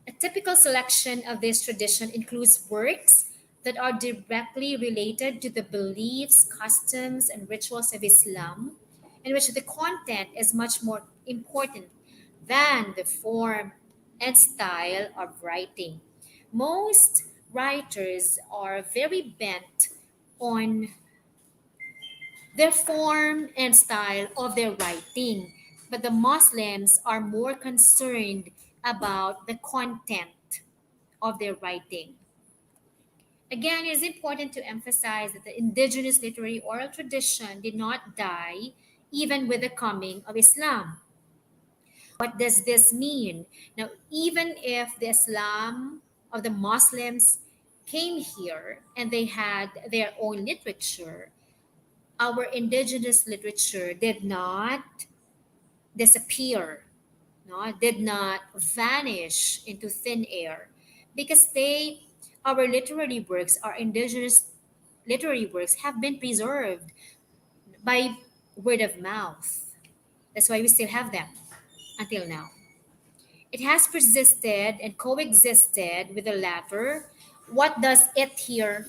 A typical selection of this tradition includes works that are directly related to the beliefs, customs, and rituals of Islam, in which the content is much more important than the form and style of writing. Most writers are very bent on their form and style of their writing, but the Muslims are more concerned about the content of their writing. Again, it is important to emphasize that the indigenous literary oral tradition did not die even with the coming of Islam. What does this mean? Now, even if the Islam of the Muslims came here and they had their own literature, our indigenous literature did not disappear, no, did not vanish into thin air because our literary works, our indigenous literary works have been preserved by word of mouth. That's why we still have them until now. It has persisted and coexisted with the latter. What does it here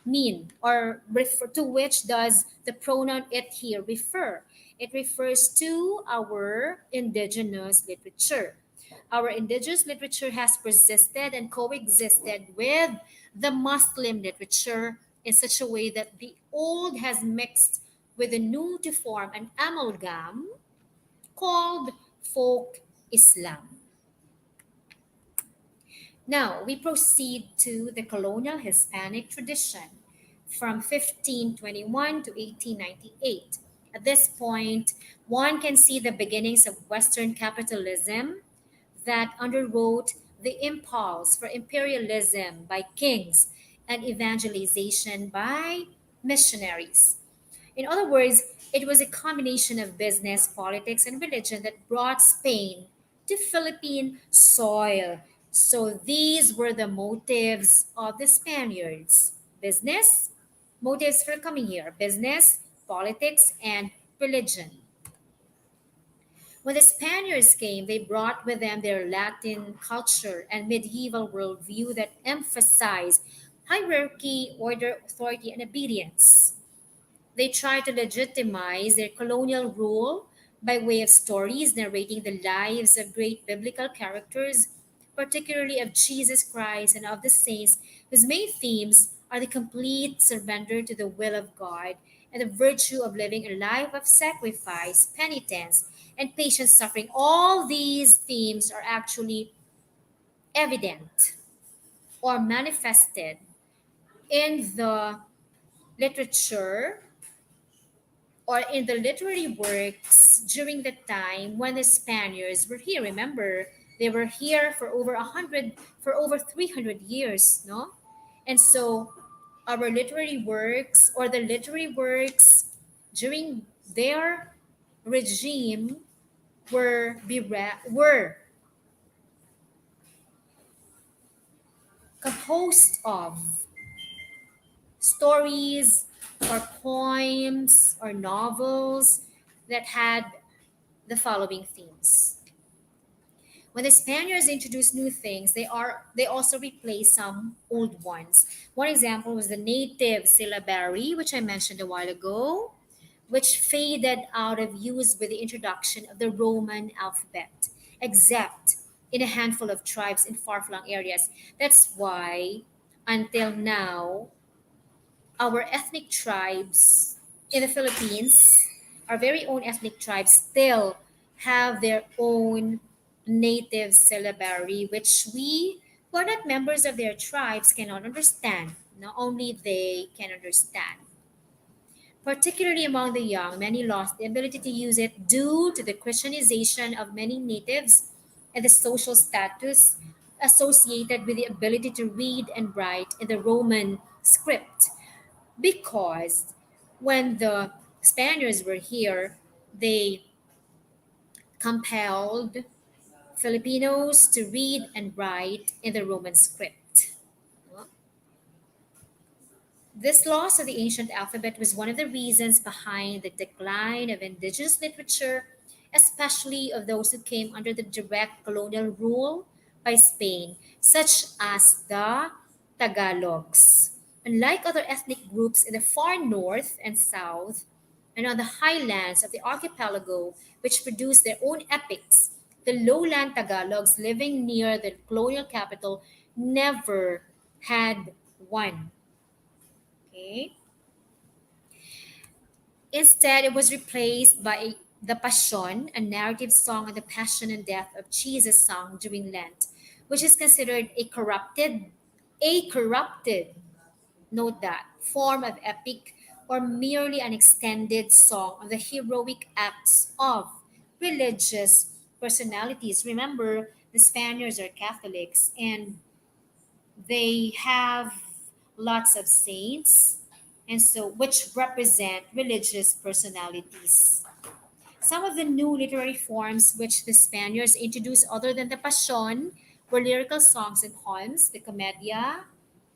mean or refer to which does the pronoun it here refer? It refers to our indigenous literature. Our indigenous literature has persisted and coexisted with the Muslim literature in such a way that the old has mixed with the new to form an amalgam called folk Islam. Now, we proceed to the colonial Hispanic tradition from 1521 to 1898. At this point, one can see the beginnings of Western capitalism that underwrote the impulse for imperialism by kings and evangelization by missionaries. In other words, it was a combination of business, politics, and religion that brought Spain to Philippine soil. So these were the motives of the Spaniards: business, motives for coming here, business, politics, and religion. When the Spaniards came, they brought with them their Latin culture and medieval worldview that emphasized hierarchy, order, authority, and obedience. They tried to legitimize their colonial rule by way of stories narrating the lives of great biblical characters, particularly of Jesus Christ and of the saints, whose main themes are the complete surrender to the will of God and the virtue of living a life of sacrifice, penitence, and patient suffering. All these themes are actually evident or manifested in the literature or in the literary works during the time when the Spaniards were here. Remember, they were here for for over 300 years, no? And so our literary works or the literary works during their regime were composed of stories or poems or novels that had the following themes. When the Spaniards introduced new things, they also replaced some old ones. One example was the native syllabary, which I mentioned a while ago, which faded out of use with the introduction of the Roman alphabet, except in a handful of tribes in far-flung areas. That's why, until now, our ethnic tribes in the Philippines, our very own ethnic tribes, still have their own native syllabary, which we who are not members of their tribes cannot understand. Not only they can understand. Particularly among the young, many lost the ability to use it due to the Christianization of many natives and the social status associated with the ability to read and write in the Roman script, because when the Spaniards were here, they compelled Filipinos to read and write in the Roman script. This loss of the ancient alphabet was one of the reasons behind the decline of indigenous literature, especially of those who came under the direct colonial rule by Spain, such as the Tagalogs. Unlike other ethnic groups in the far north and south, and on the highlands of the archipelago, which produced their own epics, the lowland Tagalogs living near the colonial capital never had one. Okay. Instead, it was replaced by the Passion, a narrative song on the passion and death of Jesus sung during Lent, which is considered a corrupted, note that, form of epic or merely an extended song on the heroic acts of religious personalities. Remember, the Spaniards are Catholics and they have lots of saints, and so which represent religious personalities. Some of the new literary forms which the Spaniards introduced other than the Passion were lyrical songs and poems, the Comedia,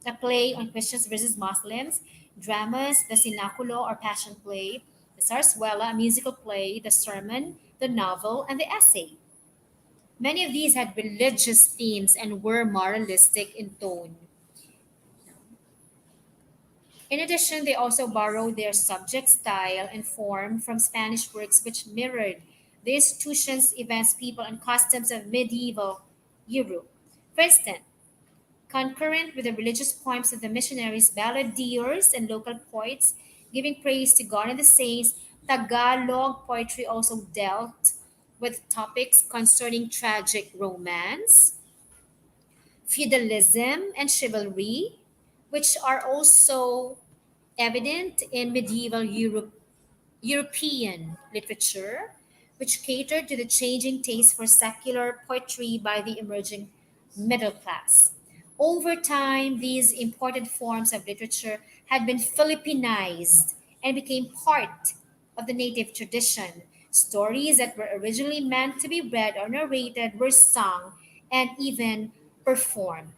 a play on Christians versus Muslims, dramas, the Sinaculo or Passion Play, the Zarzuela, a musical play, the sermon, the novel, and the essay. Many of these had religious themes and were moralistic in tone. In addition, they also borrowed their subject style and form from Spanish works which mirrored the institutions, events, people, and customs of medieval Europe. For instance, concurrent with the religious poems of the missionaries, balladeers, and local poets giving praise to God and the saints, Tagalog poetry also dealt with topics concerning tragic romance, feudalism, and chivalry, which are also evident in medieval European literature, which catered to the changing taste for secular poetry by the emerging middle class. Over time, these important forms of literature had been Filipinized and became part of the native tradition. Stories that were originally meant to be read or narrated were sung and even performed.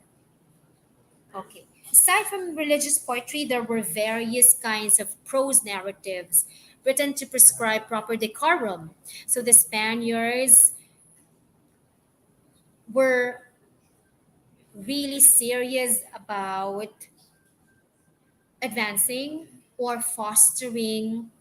Okay. Aside from religious poetry, there were various kinds of prose narratives written to prescribe proper decorum. So the Spaniards were really serious about advancing or fostering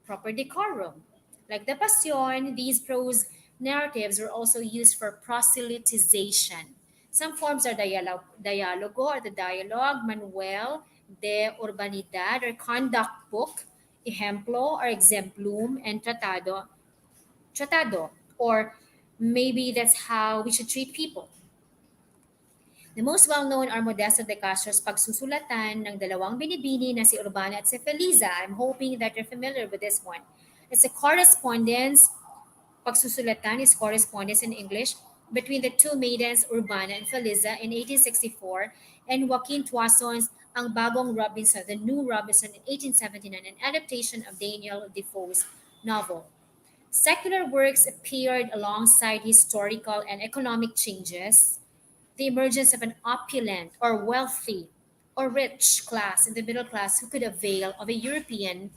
proper decorum. Like the Passion, these prose narratives were also used for proselytization. Some forms are dialogo or the dialogue, manual de urbanidad or conduct book, ejemplo or exemplum, and tratado, or maybe that's how we should treat people. The most well-known are Modesto de Castro's pagsusulatan ng dalawang binibini na si Urbana at si Feliza. I'm hoping that you're familiar with this one. It's a correspondence, pagsusulatan is correspondence in English, between the two maidens, Urbana and Feliza, in 1864, and Joaquin Tuason's Ang Bagong Robinson, The New Robinson, in 1879, an adaptation of Daniel Defoe's novel. Secular works appeared alongside historical and economic changes, the emergence of an opulent or wealthy or rich class in the middle class who could avail of a European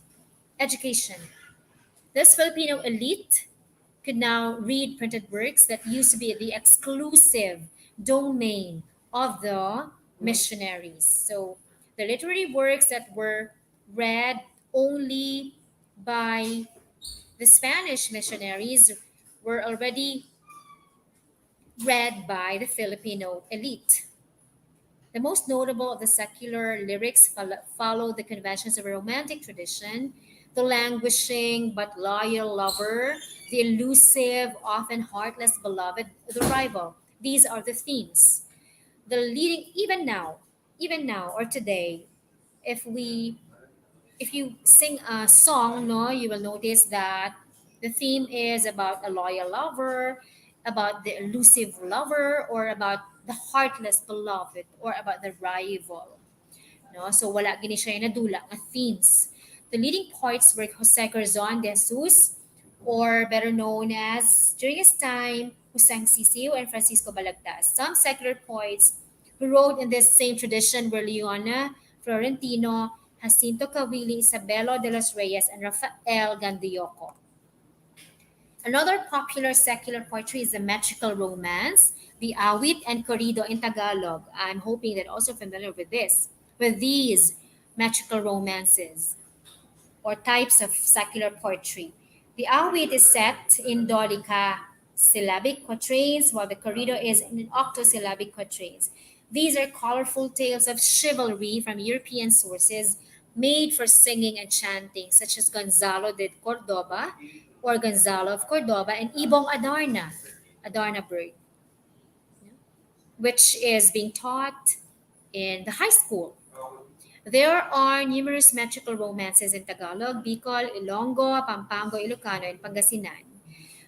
education. This Filipino elite could now read printed works that used to be the exclusive domain of the missionaries. So the literary works that were read only by the Spanish missionaries were already read by the Filipino elite. The most notable of the secular lyrics follow the conventions of a romantic tradition: the languishing but loyal lover, the elusive, often heartless beloved, the rival. These are the themes. The leading, even now or today, if we if you sing a song, no, you will notice that the theme is about a loyal lover, about the elusive lover, or about the heartless beloved, or about the rival. No? So wala gini siya yung nadula nga themes. The leading poets were Jose Corazon de Jesus, or better known as, during his time, Husang Sisiu and Francisco Balagtas. Some secular poets who wrote in this same tradition were Leona Florentino, Jacinto Cavili, Isabelo de los Reyes, and Rafael Gandioco. Another popular secular poetry is the metrical romance, the awit and corrido in Tagalog. I'm hoping that also familiar with these metrical romances or types of secular poetry. The awit is set in dolica syllabic quatrains, while the corrido is in octosyllabic quatrains. These are colorful tales of chivalry from European sources made for singing and chanting, such as Gonzalo de Cordoba or Gonzalo of Cordoba and Ibong Adarna, Adarna Bird, which is being taught in the high school. There are numerous metrical romances in Tagalog, Bicol, Ilonggo, Pampanga, Ilocano, and Pangasinan.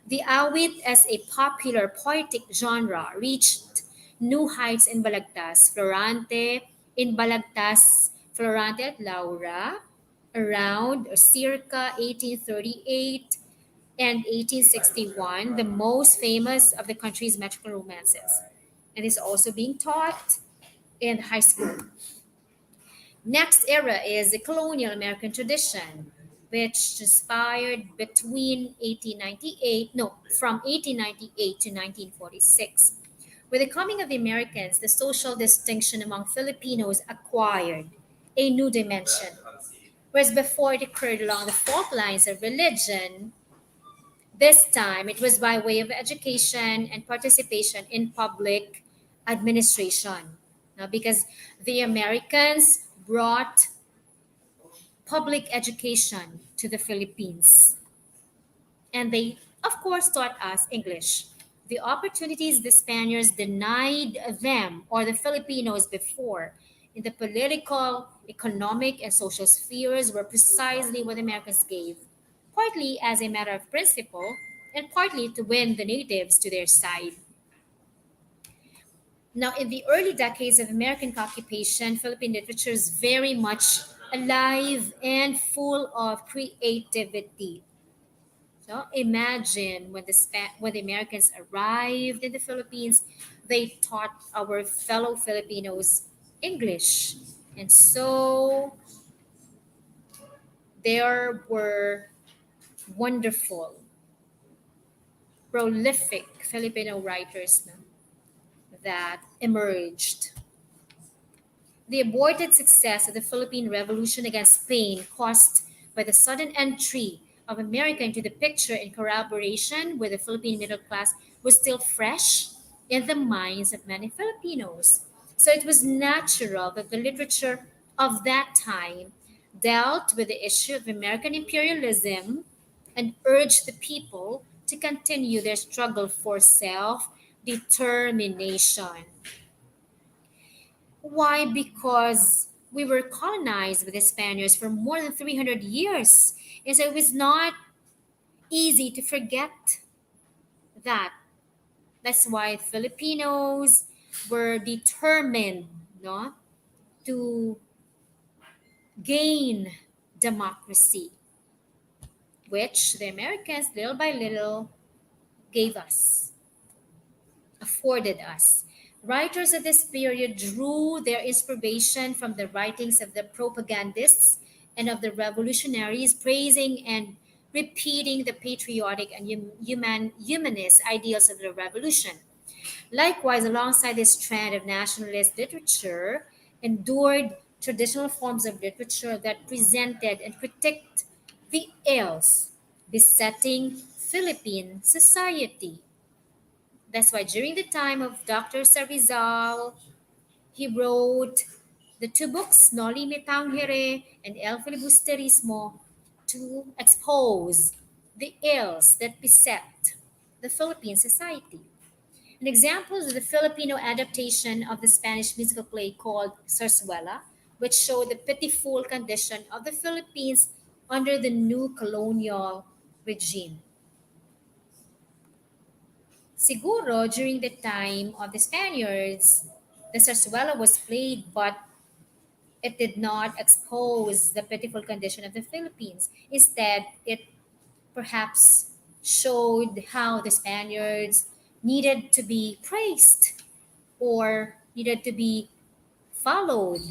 The awit as a popular poetic genre reached new heights in Balagtas, Florante at Laura, around or circa 1838 and 1861, the most famous of the country's metrical romances, and is also being taught in high school. Next era is the colonial American tradition, which transpired between 1898, no, from 1898 to 1946. With the coming of the Americans, the social distinction among Filipinos acquired a new dimension. Whereas before it occurred along the fault lines of religion, this time it was by way of education and participation in public administration. Now, because the Americans brought public education to the Philippines, and they, of course, taught us English. The opportunities the Spaniards denied them or the Filipinos before in the political, economic, and social spheres were precisely what Americans gave, partly as a matter of principle and partly to win the natives to their side. Now, in the early decades of American occupation, Philippine literature is very much alive and full of creativity. So imagine when the Americans arrived in the Philippines, they taught our fellow Filipinos English. And so there were wonderful, prolific Filipino writers na, that emerged. The aborted success of the Philippine Revolution against Spain, caused by the sudden entry of America into the picture in collaboration with the Philippine middle class, was still fresh in the minds of many Filipinos. So it was natural that the literature of that time dealt with the issue of American imperialism and urged the people to continue their struggle for self determination. Why? Because we were colonized with the Spaniards for more than 300 years. And so it was not easy to forget that. That's why Filipinos were determined, no, to gain democracy, which the Americans, little by little, gave us, afforded us. Writers of this period drew their inspiration from the writings of the propagandists and of the revolutionaries, praising and repeating the patriotic and humanist ideals of the revolution. Likewise, alongside this trend of nationalist literature, endured traditional forms of literature that presented and critiqued the ills besetting Philippine society. That's why during the time of Dr. Sarizal, he wrote the two books, Noli Me Tangere and El Filibusterismo, to expose the ills that beset the Philippine society. An example is the Filipino adaptation of the Spanish musical play called Zarzuela, which showed the pitiful condition of the Philippines under the new colonial regime. Siguro during the time of the Spaniards, the zarzuela was played, but it did not expose the pitiful condition of the Philippines. Instead, it perhaps showed how the Spaniards needed to be praised or needed to be followed.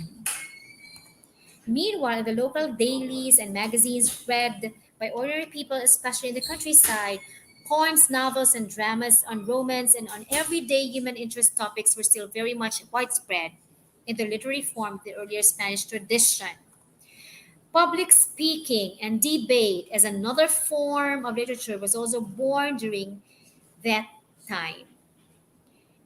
Meanwhile, the local dailies and magazines read by ordinary people, especially in the countryside, poems, novels, and dramas on romance and on everyday human interest topics were still very much widespread in the literary form of the earlier Spanish tradition. Public speaking and debate as another form of literature was also born during that time.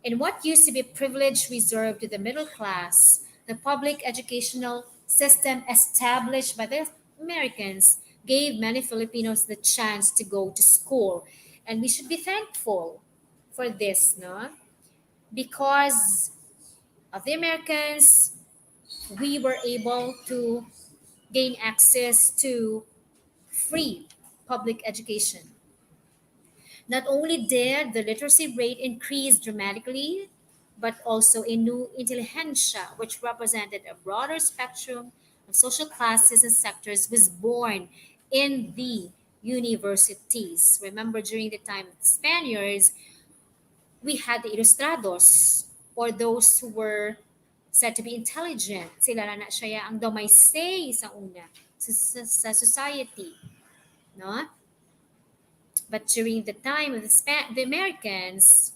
In what used to be privilege reserved to the middle class, the public educational system established by the Americans gave many Filipinos the chance to go to school. And we should be thankful for this, no? Because of the Americans, we were able to gain access to free public education. Not only did the literacy rate increase dramatically, but also a new intelligentsia, which represented a broader spectrum of social classes and sectors, was born in the universities. Remember, during the time of the Spaniards, we had the ilustrados, or those who were said to be intelligent. Sila na siya ang daw may say sa una sa society. No? But during the time of the Americans,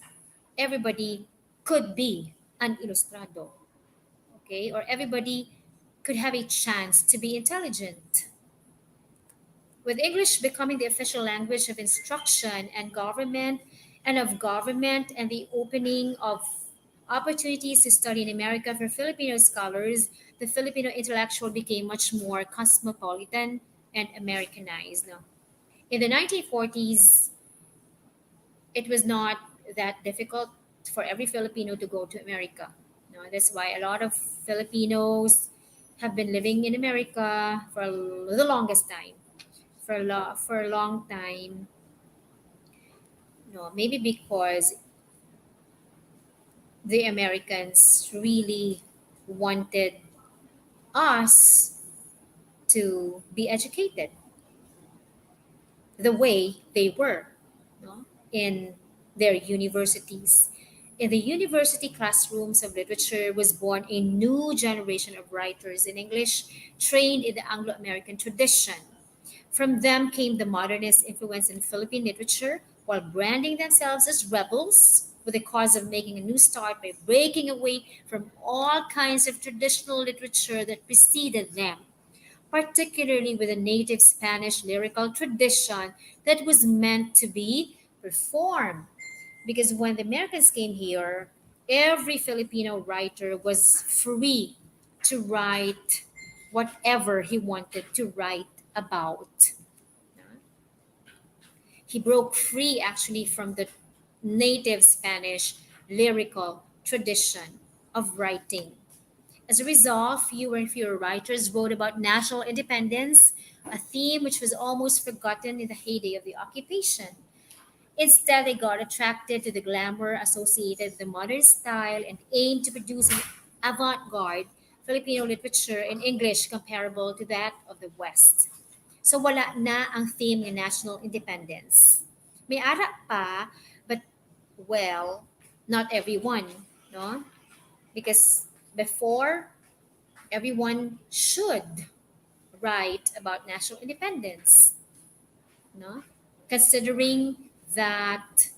everybody could be an ilustrado, okay? Or everybody could have a chance to be intelligent. With English becoming the official language of instruction and government and the opening of opportunities to study in America for Filipino scholars, the Filipino intellectual became much more cosmopolitan and Americanized. No? In the 1940s, it was not that difficult for every Filipino to go to America. No, that's why a lot of Filipinos have been living in America for the longest time, for a long time. No, maybe because the Americans really wanted us to be educated the way they were, no? In their universities. In the university classrooms of literature was born a new generation of writers in English trained in the Anglo American tradition. From them came the modernist influence in Philippine literature, while branding themselves as rebels with the cause of making a new start by breaking away from all kinds of traditional literature that preceded them, particularly with a native Spanish lyrical tradition that was meant to be performed. Because when the Americans came here, every Filipino writer was free to write whatever he wanted to write about. He broke free actually from the native Spanish lyrical tradition of writing. As a result, fewer and fewer writers wrote about national independence, a theme which was almost forgotten in the heyday of the occupation. Instead, they got attracted to the glamour associated with the modern style and aimed to produce an avant garde Filipino literature in English comparable to that of the West. So wala na ang theme ng national independence. May ara pa, but well, not everyone, no? Because before, everyone should write about national independence, no? Considering that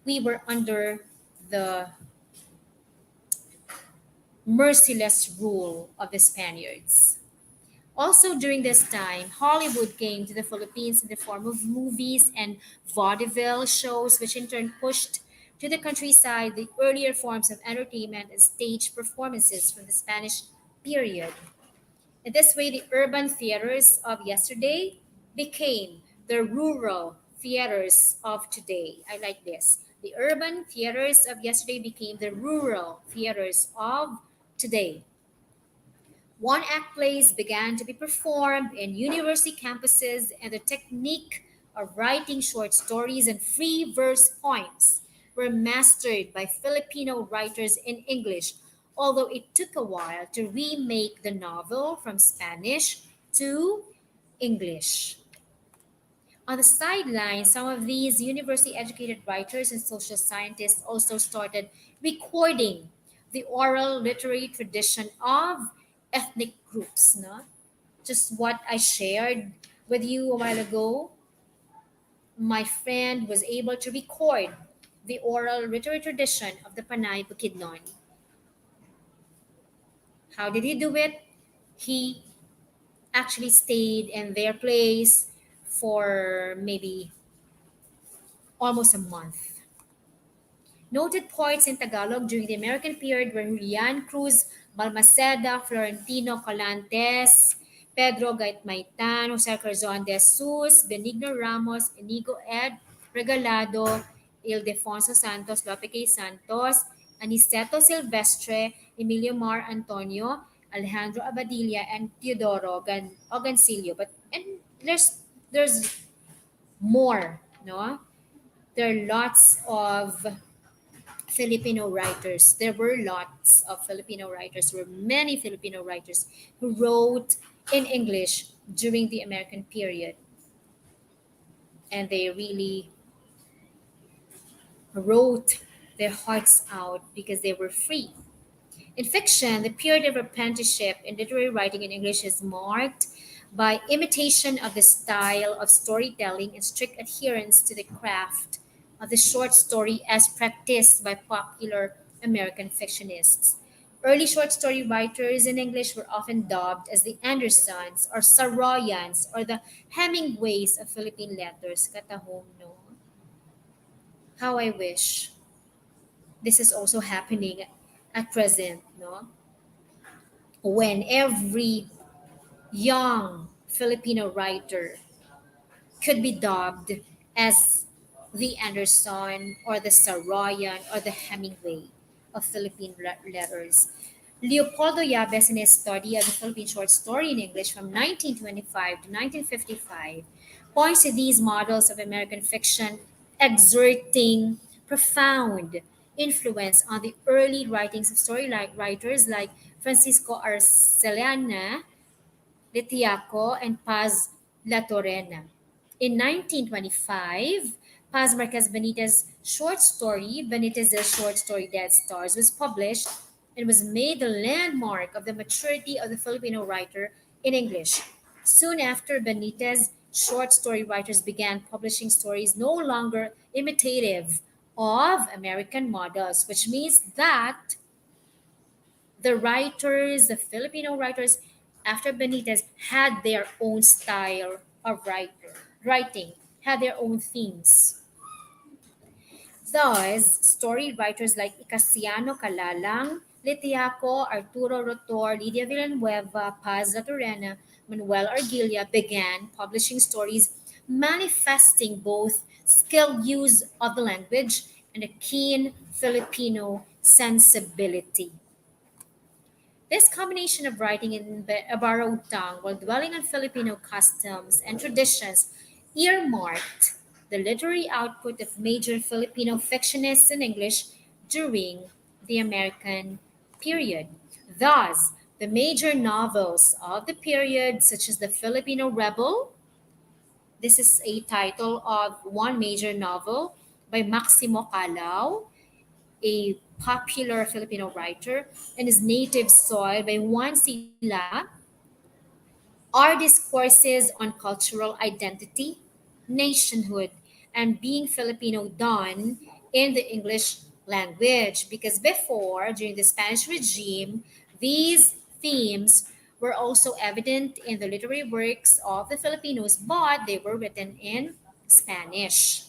we were under the merciless rule of the Spaniards. Also, during this time, Hollywood came to the Philippines in the form of movies and vaudeville shows, which in turn pushed to the countryside the earlier forms of entertainment and stage performances from the Spanish period. In this way, the urban theaters of yesterday became the rural theaters of today. I like this. The urban theaters of yesterday became the rural theaters of today. One act plays began to be performed in university campuses, and the technique of writing short stories and free verse poems were mastered by Filipino writers in English, although it took a while to remake the novel from Spanish to English. On the sidelines, some of these university educated writers and social scientists also started recording the oral literary tradition of ethnic groups. No? Just what I shared with you a while ago, my friend was able to record the oral literary tradition of the Panay Bukidnon. How did he do it? He actually stayed in their place for maybe almost a month. Noted poets in Tagalog during the American period were Julian Cruz, Balmaceda, Florentino Colantes, Pedro Gaitmaitan, Jose Corazon de Jesus, Benigno Ramos, Inigo Ed, Regalado, Ildefonso Santos, Lope K. Santos, Aniceto Silvestre, Emilio Mar Antonio, Alejandro Abadilla, and Teodoro Ogancillo. But and there's more, no? There are lots of Filipino writers. There were lots of Filipino writers. There were many Filipino writers who wrote in English during the American period. And they really wrote their hearts out because they were free. In fiction, the period of apprenticeship in literary writing in English is marked by imitation of the style of storytelling and strict adherence to the craft of the short story as practiced by popular American fictionists. Early short story writers in English were often dubbed as the Andersons or Saroyans or the Hemingways of Philippine letters. Katahom, no? How I wish this is also happening at present, no? When every young Filipino writer could be dubbed as the Anderson or the Saroyan or the Hemingway of Philippine letters. Leopoldo Yabes, in his study of the Philippine short story in English from 1925 to 1955, points to these models of American fiction exerting profound influence on the early writings of writers like Francisco Arcellana, Letiaco, and Paz La Torrena. In 1925, Paz Marquez Benitez's short story, Benitez's short story Dead Stars, was published and was made the landmark of the maturity of the Filipino writer in English. Soon after, Benitez short story writers began publishing stories no longer imitative of American models, which means that the Filipino writers after Benitez had their own style of writing, had their own themes. Thus, story writers like Icasiano Calalang, Letiaco, Arturo Rotor, Lidia Villanueva, Paz Latorena, Manuel Argilia began publishing stories manifesting both skilled use of the language and a keen Filipino sensibility. This combination of writing in a borrowed tongue while dwelling on Filipino customs and traditions earmarked the literary output of major Filipino fictionists in English during the American period. Thus, the major novels of the period, such as The Filipino Rebel, this is a title of one major novel by Maximo Calao, a popular Filipino writer, and his native soil by Juan Sila are discourses on cultural identity, nationhood, and being Filipino done in the English language. Because before, during the Spanish regime, these themes were also evident in the literary works of the Filipinos, but they were written in Spanish.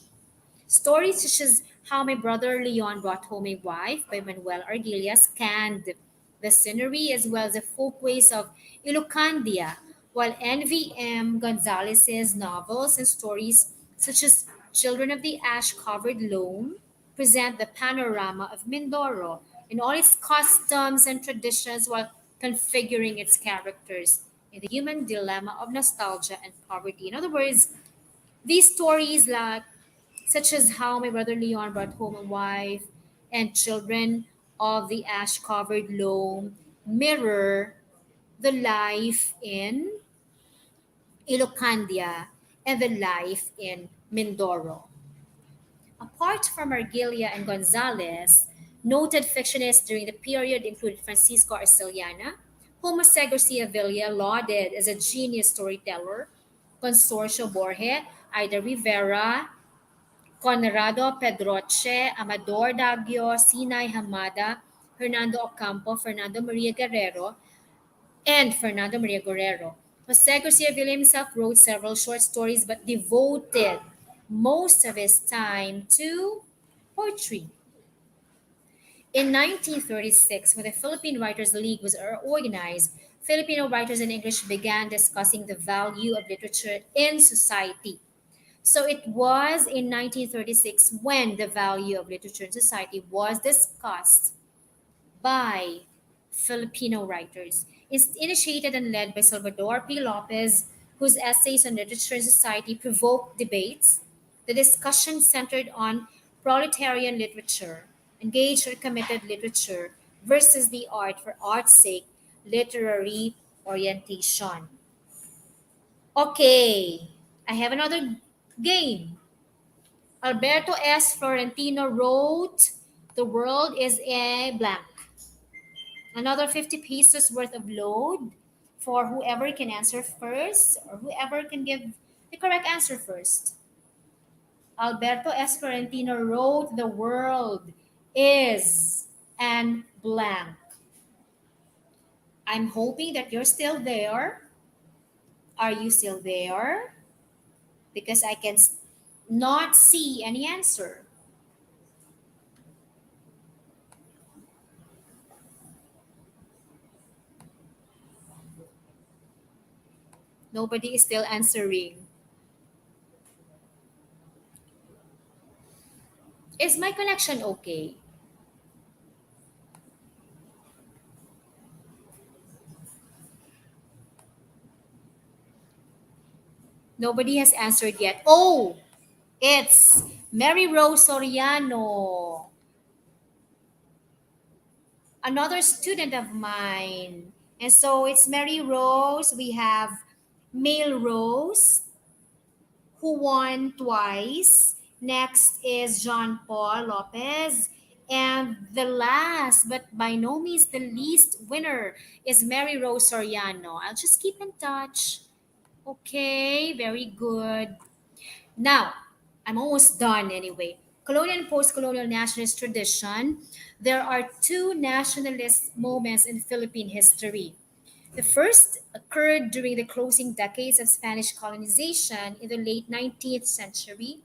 Stories such as How My Brother Leon Brought Home a Wife by Manuel Argilia scanned the scenery as well as the folkways of Ilocandia, while NVM Gonzalez's novels and stories such as Children of the Ash Covered Loam present the panorama of Mindoro in all its customs and traditions while configuring its characters in the human dilemma of nostalgia and poverty. In other words, these stories like such as How My Brother Leon Brought Home a Wife and Children of the Ash Covered Loam mirror the life in Ilocandia and the life in Mindoro. Apart from Argilia and Gonzalez, noted fictionists during the period included Francisco Arcellana, whom Jose Garcia Villa lauded as a genius storyteller, Consorcio Borge, Ida Rivera, Conrado Pedroche, Amador Daggio, Sinay Hamada, Hernando Ocampo, Fernando Maria Guerrero, and Fernando Maria Guerrero. Jose Garcia Villa himself wrote several short stories but devoted most of his time to poetry. In 1936, when the Philippine Writers League was organized, Filipino writers in English began discussing the value of literature in society. So it was in 1936 when the value of literature in society was discussed by Filipino writers. It's initiated and led by Salvador P. Lopez, whose essays on literature and society provoked debates. The discussion centered on proletarian literature, engaged or committed literature versus the art for art's sake literary orientation. Okay, I have another game. Alberto S. Florentino wrote, "The world is a blank." Another 50 pesos worth of load for whoever can answer first or whoever can give the correct answer first. Alberto S. Florentino wrote, "The world is an blank." I'm hoping that you're still there. Are you still there? Because I can not see any answer. Nobody is still answering. Is my connection okay? Nobody has answered yet. Oh, it's Mary Rose Soriano. another student of mine. And so it's Mary Rose. We have Male Rose, who won twice. Next is John Paul Lopez. And the last, but by no means the least winner, is Mary Rose Soriano. I'll just keep in touch. Okay, very good. Now, I'm almost done anyway. Colonial and post-colonial nationalist tradition. There are two nationalist moments in Philippine history. The first occurred during the closing decades of Spanish colonization in the late 19th century,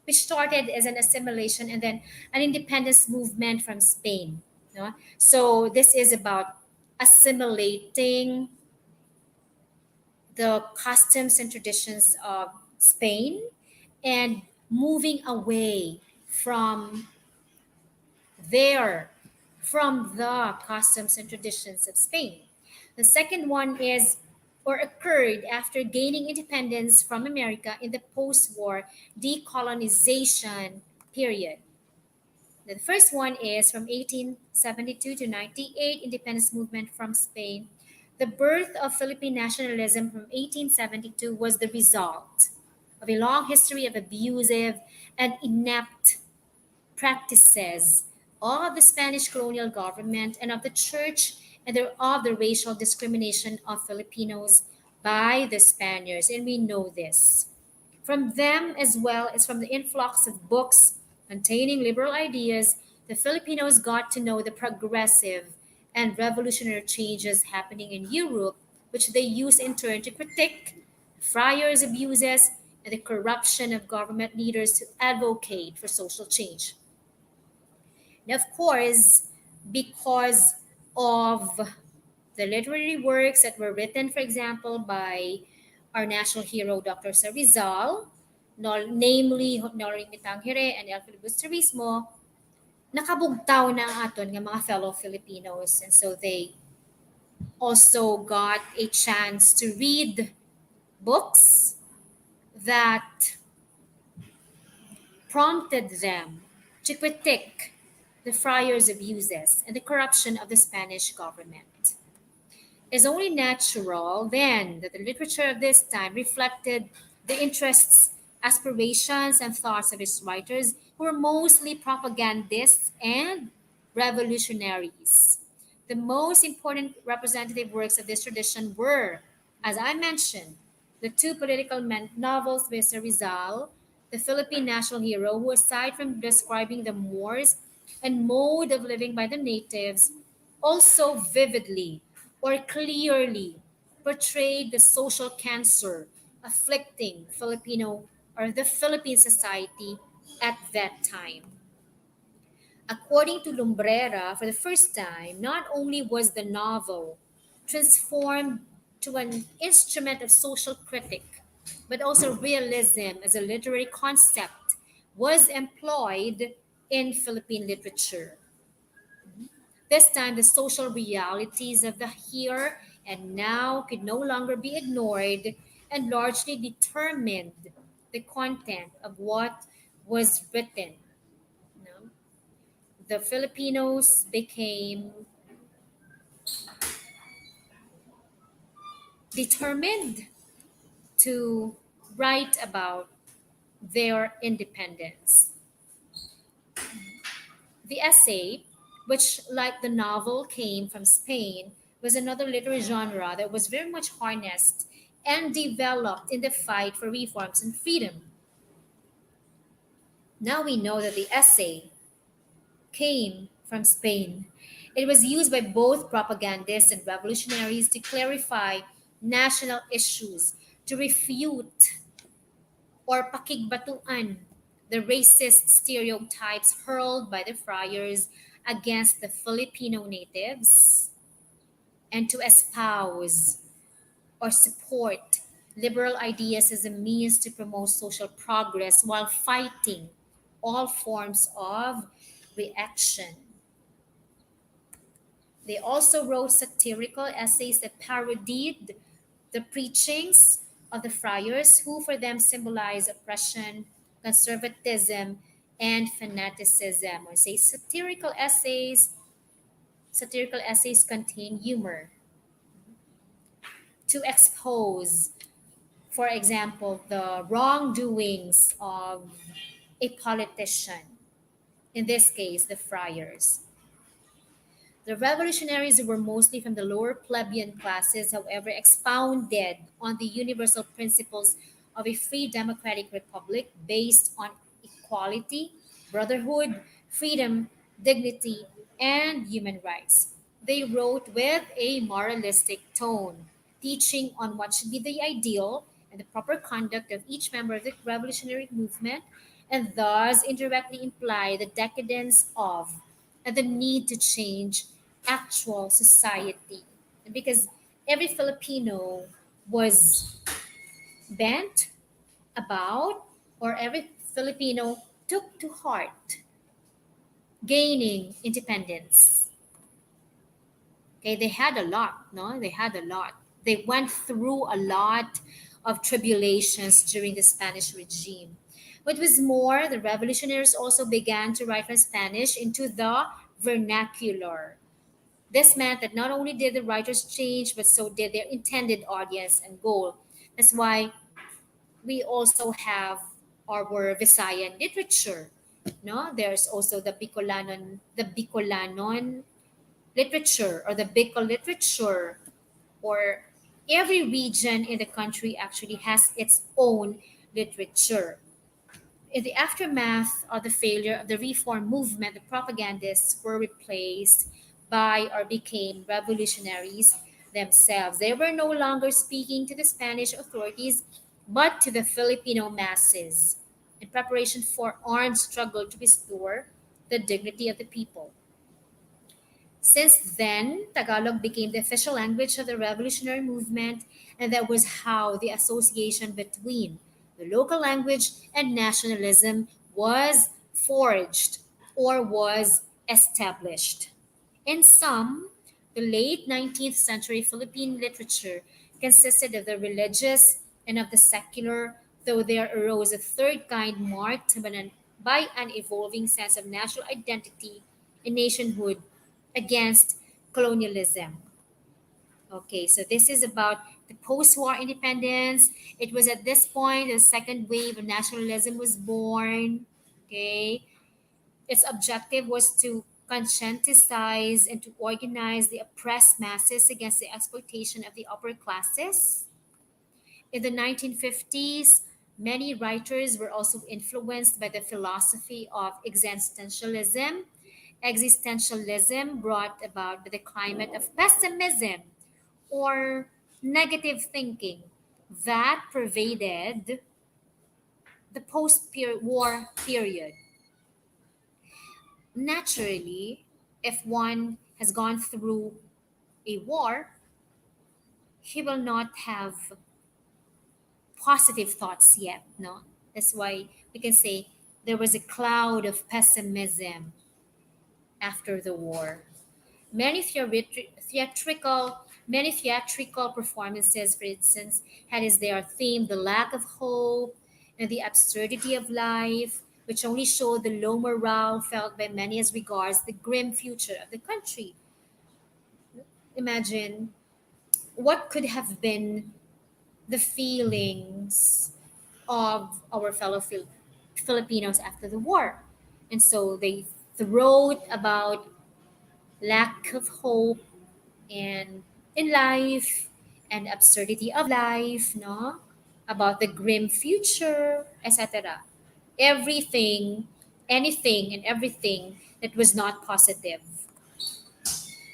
which started as an assimilation and then an independence movement from Spain. No? So this is about assimilating the customs and traditions of Spain and moving away from there, from the customs and traditions of Spain. The second one is or occurred after gaining independence from America in the post-war decolonization period. The first one is from 1872 to 98, independence movement from Spain. The birth of Philippine nationalism from 1872 was the result of a long history of abusive and inept practices of the Spanish colonial government and of the church and of the racial discrimination of Filipinos by the Spaniards. And we know this. From them, as well as from the influx of books containing liberal ideas, the Filipinos got to know the progressive and revolutionary changes happening in Europe, which they use in turn to critique friars' abuses and the corruption of government leaders to advocate for social change. And of course, because of the literary works that were written, for example, by our national hero, Dr. Sir Rizal, namely Noring Mitangere and El Filibusterismo, nakabugtaw na ang aton nga mga fellow Filipinos. And so they also got a chance to read books that prompted them to critique the friars' abuses and the corruption of the Spanish government. It's only natural then that the literature of this time reflected the interests, aspirations, and thoughts of its writers, who were mostly propagandists and revolutionaries. The most important representative works of this tradition were, as I mentioned, the two political novels by Sir Rizal, the Philippine national hero, who, aside from describing the Moors and mode of living by the natives, also vividly or clearly portrayed the social cancer afflicting Filipino or the Philippine society at that time. According to Lumbrera, for the first time, not only was the novel transformed to an instrument of social critique, but also realism as a literary concept was employed in Philippine literature. This time, the social realities of the here and now could no longer be ignored and largely determined the content of what was written. You know? The Filipinos became determined to write about their independence. The essay, which, like the novel, came from Spain, was another literary genre that was very much harnessed and developed in the fight for reforms and freedom. Now we know that the essay came from Spain. It was used by both propagandists and revolutionaries to clarify national issues, to refute or pakigbatuan the racist stereotypes hurled by the friars against the Filipino natives, and to espouse or support liberal ideas as a means to promote social progress while fighting all forms of reaction. They also wrote satirical essays that parodied the preachings of the friars, who for them symbolize oppression, conservatism, and fanaticism. Or say satirical essays Satirical essays contain humor to expose, for example, the wrongdoings of a politician, in this case, the friars. The revolutionaries were mostly from the lower plebeian classes, however, expounded on the universal principles of a free democratic republic based on equality, brotherhood, freedom, dignity, and human rights. They wrote with a moralistic tone, teaching on what should be the ideal and the proper conduct of each member of the revolutionary movement, and thus indirectly imply the decadence of and the need to change actual society. And because every Filipino was bent about, or every Filipino took to heart gaining independence. Okay, they had a lot, no? They had a lot. They went through a lot of tribulations during the Spanish regime. What was more, the revolutionaries also began to write from Spanish into the vernacular. This meant that not only did the writers change, but so did their intended audience and goal. That's why we also have our Visayan literature. No, there's also the Bicolanon literature or the Bicol literature, or every region in the country actually has its own literature. In the aftermath of the failure of the reform movement, the propagandists were replaced by or became revolutionaries themselves. They were no longer speaking to the Spanish authorities, but to the Filipino masses in preparation for armed struggle to restore the dignity of the people. Since then, Tagalog became the official language of the revolutionary movement, and that was how the association between the local language and nationalism was forged or was established. In sum, the late 19th century Philippine literature consisted of the religious and of the secular, though there arose a third kind marked by an evolving sense of national identity and nationhood against colonialism. Okay, so this is about the post war independence. It was at this point the second wave of nationalism was born. Okay, its objective was to conscientize and to organize the oppressed masses against the exploitation of the upper classes. In the 1950s, many writers were also influenced by the philosophy of existentialism. Existentialism brought about by the climate of pessimism or negative thinking that pervaded the post war period. Naturally, if one has gone through a war, he will not have positive thoughts yet, no? That's why we can say there was a cloud of pessimism after the war. Many theatrical performances, for instance, had as their theme the lack of hope and the absurdity of life, which only showed the low morale felt by many as regards the grim future of the country. Imagine what could have been the feelings of our fellow Filipinos after the war. And so they wrote about lack of hope and in life and absurdity of life, no? About the grim future, etc. Everything, anything and everything that was not positive.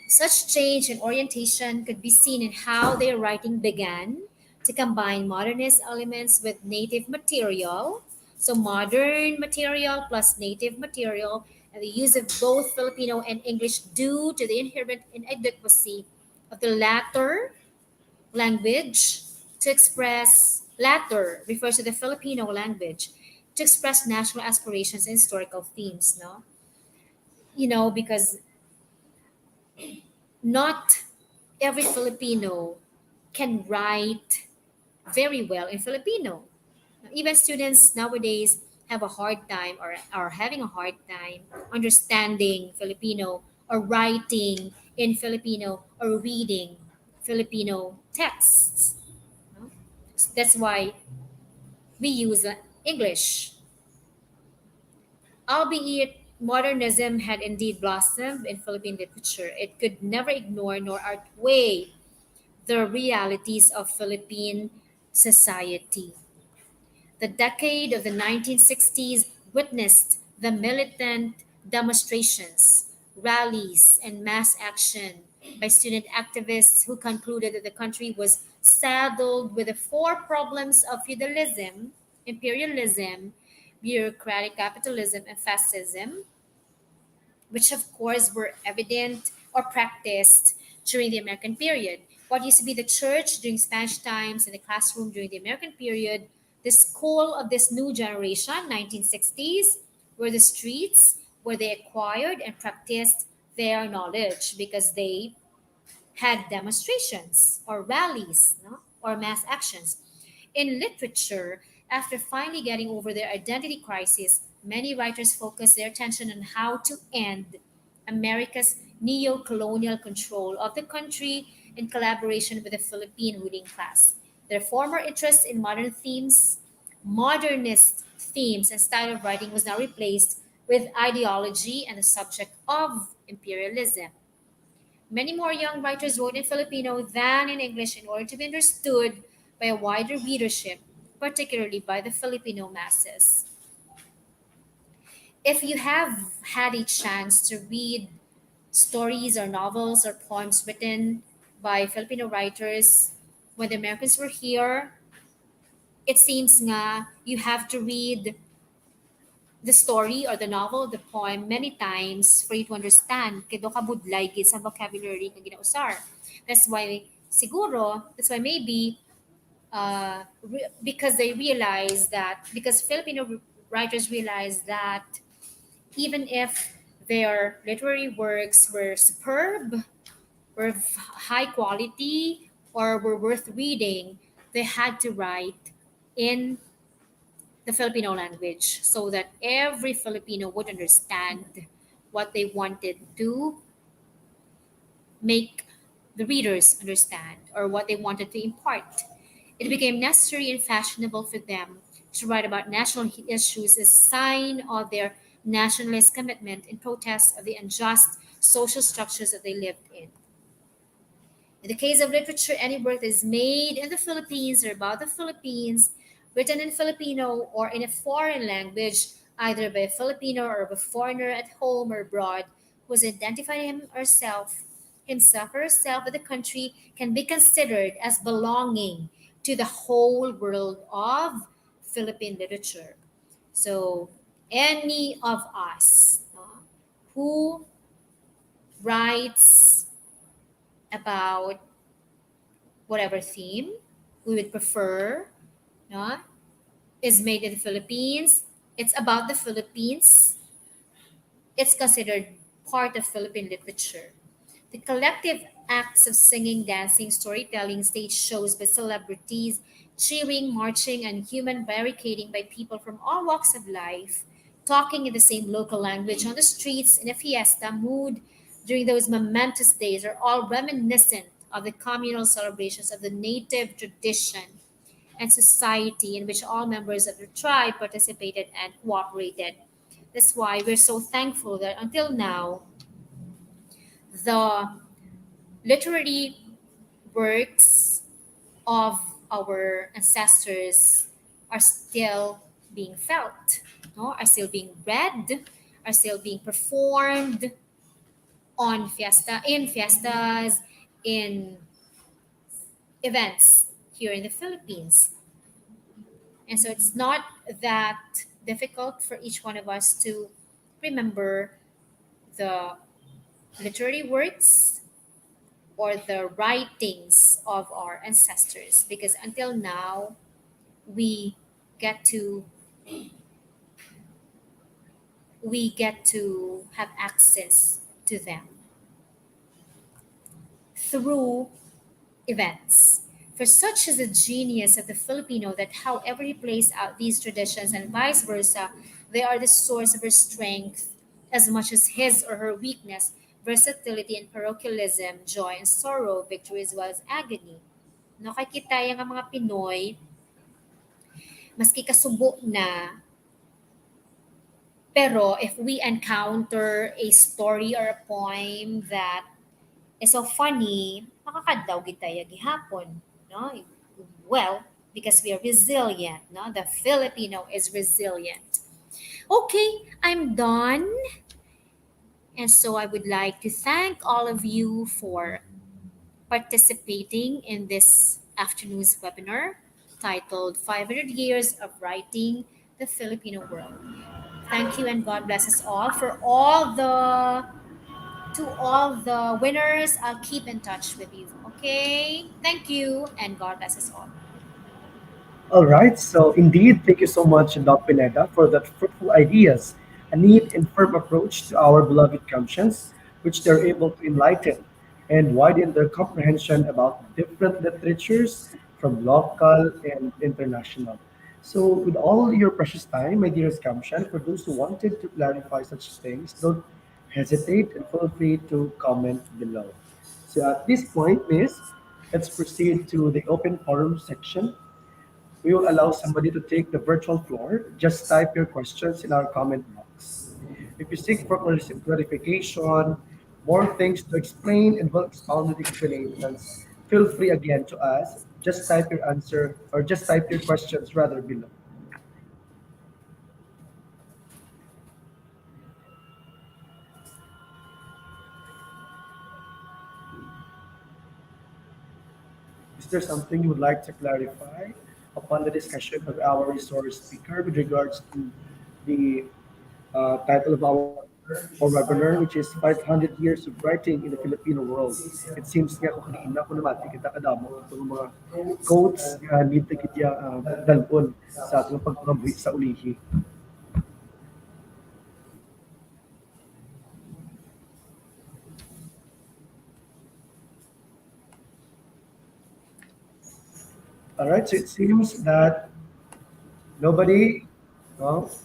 Such change in orientation could be seen in how their writing began to combine modernist elements with native material. So, modern material plus native material, and the use of both Filipino and English due to the inherent inadequacy of the latter language to express, latter refers to the Filipino language to express national aspirations and historical themes, no? Because not every Filipino can write very well in Filipino. Even students nowadays have a hard time or are having a hard time understanding Filipino or writing in Filipino or reading Filipino texts. No? That's why we use English. Albeit modernism had indeed blossomed in Philippine literature, it could never ignore nor outweigh the realities of Philippine society. The decade of the 1960s witnessed the militant demonstrations, rallies, and mass action by student activists who concluded that the country was saddled with the four problems of feudalism, imperialism, bureaucratic capitalism, and fascism, which of course were evident or practiced during the American period. What used to be the church during Spanish times and the classroom during the American period, the school of this new generation, 1960s, were the streets where they acquired and practiced their knowledge because they had demonstrations or rallies, no? Or mass actions. In literature, after finally getting over their identity crisis, many writers focus their attention on how to end America's neo colonial control of the country in collaboration with the Philippine ruling class. Their former interest in modernist themes, and style of writing was now replaced with ideology and the subject of imperialism. Many more young writers wrote in Filipino than in English in order to be understood by a wider readership, particularly by the Filipino masses. If you have had a chance to read stories or novels or poems written by Filipino writers when the Americans were here, it seems nga you have to read the story or the novel, the poem many times for you to understand kay do ka budlay gid sa vocabulary nga ginausar. That's why maybe because they realize that because writers realize that even if their literary works were superb, were of high quality, or were worth reading, they had to write in the Filipino language so that every Filipino would understand what they wanted to make the readers understand or what they wanted to impart. It became necessary and fashionable for them to write about national issues as a sign of their nationalist commitment in protest of the unjust social structures that they lived in. In the case of literature, any work that is made in the Philippines or about the Philippines, written in Filipino or in a foreign language, either by a Filipino or by a foreigner at home or abroad, who has identified himself or herself with the country, can be considered as belonging to the whole world of Philippine literature. So, any of us who writes about whatever theme we would prefer, no, is made in the Philippines. It's about the Philippines. It's considered part of Philippine literature. The collective acts of singing, dancing, storytelling, stage shows by celebrities, cheering, marching, and human barricading by people from all walks of life, talking in the same local language on the streets in a fiesta mood during those momentous days are all reminiscent of the communal celebrations of the native tradition and society in which all members of the tribe participated and cooperated. That's why we're so thankful that until now, the literary works of our ancestors are still being felt, no? Are still being read, are still being performed in fiestas, in events here in the Philippines. And so it's not that difficult for each one of us to remember the literary works or the writings of our ancestors because until now we get to have access to them through events. For such is the genius of the Filipino that however he plays out these traditions and vice versa, they are the source of her strength as much as his or her weakness, versatility and parochialism, joy and sorrow, victory as well as agony. No, kay kita yung mga Pinoy, maski kasubo na, pero if we encounter a story or a poem that is so funny, makakadlaw kita gihapon, no? Well, because we are resilient, no? The Filipino is resilient. Okay, I'm done. And so I would like to thank all of you for participating in this afternoon's webinar titled 500 Years of Writing the Filipino World. Thank you and God bless us all. To all the winners, I'll keep in touch with you. Okay? Thank you and God bless us all. All right, so indeed, thank you so much, Doc Pineda, for that fruitful ideas, a neat and firm approach to our beloved conscience, which they're able to enlighten and widen their comprehension about different literatures from local and international. So, with all your precious time, my dearest Kamshan, for those who wanted to clarify such things, don't hesitate and feel free to comment below. So, at this point, Miss, let's proceed to the open forum section. We will allow somebody to take the virtual floor. Just type your questions in our comment box. If you seek for clarification, more things to explain, and well-expounded explanations, feel free again to ask. Just type your answer or just type your questions rather below. Is there something you would like to clarify upon the discussion of our resource speaker with regards to the title of our webinar, which is 500 Years of Writing in the Filipino World. It seems nga kung kanina ko naman, kita kadamo itong mga quotes nga need na kitya dalpon sa atong pagkabuhi sa ulihi. All right, so it seems that nobody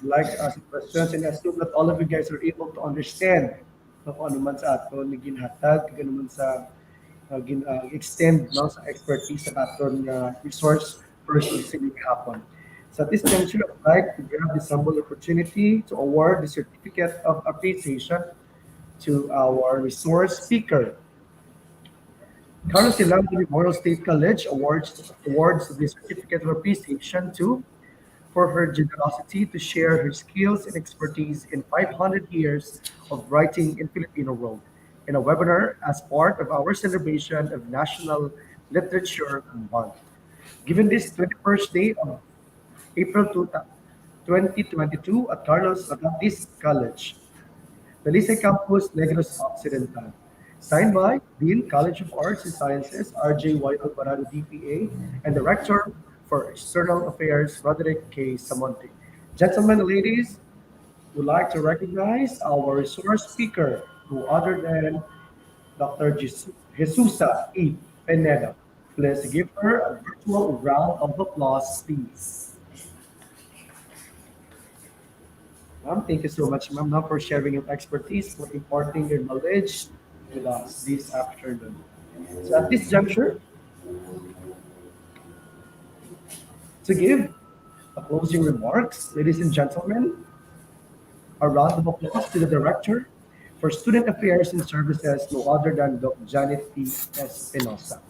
like to ask questions, and I assume that all of you guys are able to understand kung ano man sa aton na ginhatag, kung ano man sa extend no, sa expertise sa aton resource person sa inyong hapon. So at this juncture, I'd like to grab this humble opportunity to award the certificate of appreciation to our resource speaker. Carlos Ilang Memorial State College awards the certificate of appreciation to for her generosity to share her skills and expertise in 500 years of writing in Filipino world in a webinar as part of our celebration of National Literature Month. Given this 21st day of April 2022 at Carlos Agatis College, Felice Campus Negros Occidental. Signed by Dean, College of Arts and Sciences, R.J.Y. Alvarado, DPA, and the Rector for External Affairs, Roderick K. Samonte. Gentlemen and ladies, would like to recognize our resource speaker, who other than Dr. Jesusa E. Pineda. Please give her a virtual round of applause, please. Ma'am, thank you so much, ma'am, for sharing your expertise, for imparting your knowledge with us this afternoon. So at this juncture, to give a closing remarks, ladies and gentlemen, a round of applause to the Director for Student Affairs and Services, no other than Dr. Janet P. Espinosa.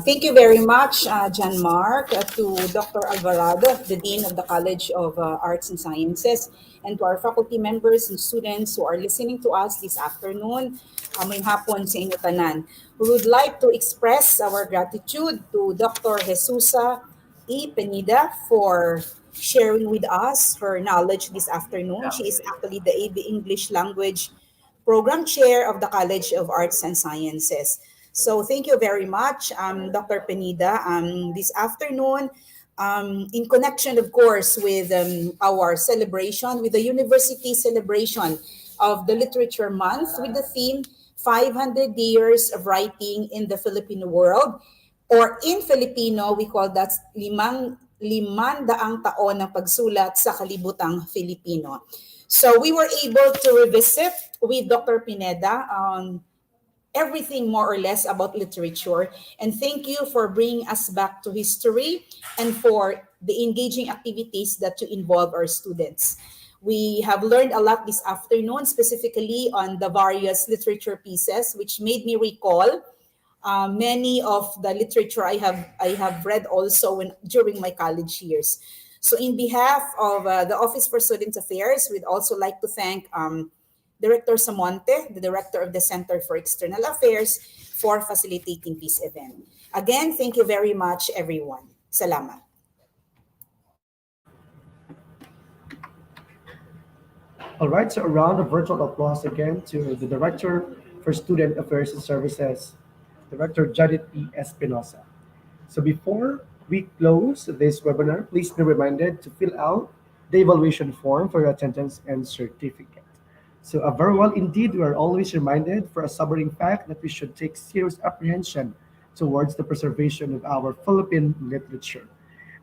Thank you very much, John Mark, to Dr. Alvarado, the Dean of the College of Arts and Sciences, and to our faculty members and students who are listening to us this afternoon. May hapon sa inyo tanan. We would like to express our gratitude to Dr. Jesusa E. Pineda for sharing with us her knowledge this afternoon. She is actually the AV English Language Program Chair of the College of Arts and Sciences. So thank you very much, Dr. Pineda. This afternoon, in connection, of course, with our celebration, with the university celebration of the Literature Month, with the theme 500 Years of Writing in the Filipino World, or in Filipino, we call that 500 taon ng pagsulat sa kalibutang Filipino. So we were able to revisit with Dr. Pineda everything more or less about literature. And thank you for bringing us back to history and for the engaging activities that you involve our students. We have learned a lot this afternoon, specifically on the various literature pieces, which made me recall many of the literature I have read also during my college years. So in behalf of the Office for Student Affairs, we'd also like to thank Director Samonte, the Director of the Center for External Affairs, for facilitating this event. Again, thank you very much, everyone. Salamat. All right, so a round of virtual applause again to the Director for Student Affairs and Services, Director Janet E. Espinosa. So before we close this webinar, please be reminded to fill out the evaluation form for your attendance and certificate. So very well indeed, we are always reminded for a sobering fact that we should take serious apprehension towards the preservation of our Philippine literature.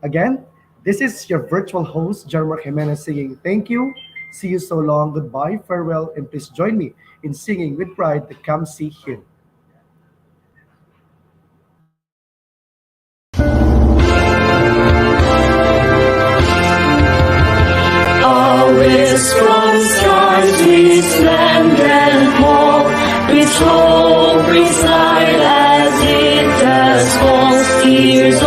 Again, this is your virtual host, Jermark Jimenez, saying thank you, see you so long, goodbye, farewell, and please join me in singing with pride the Come See hymn. Always from skies we stand and hope, with hope reside as it does falls tears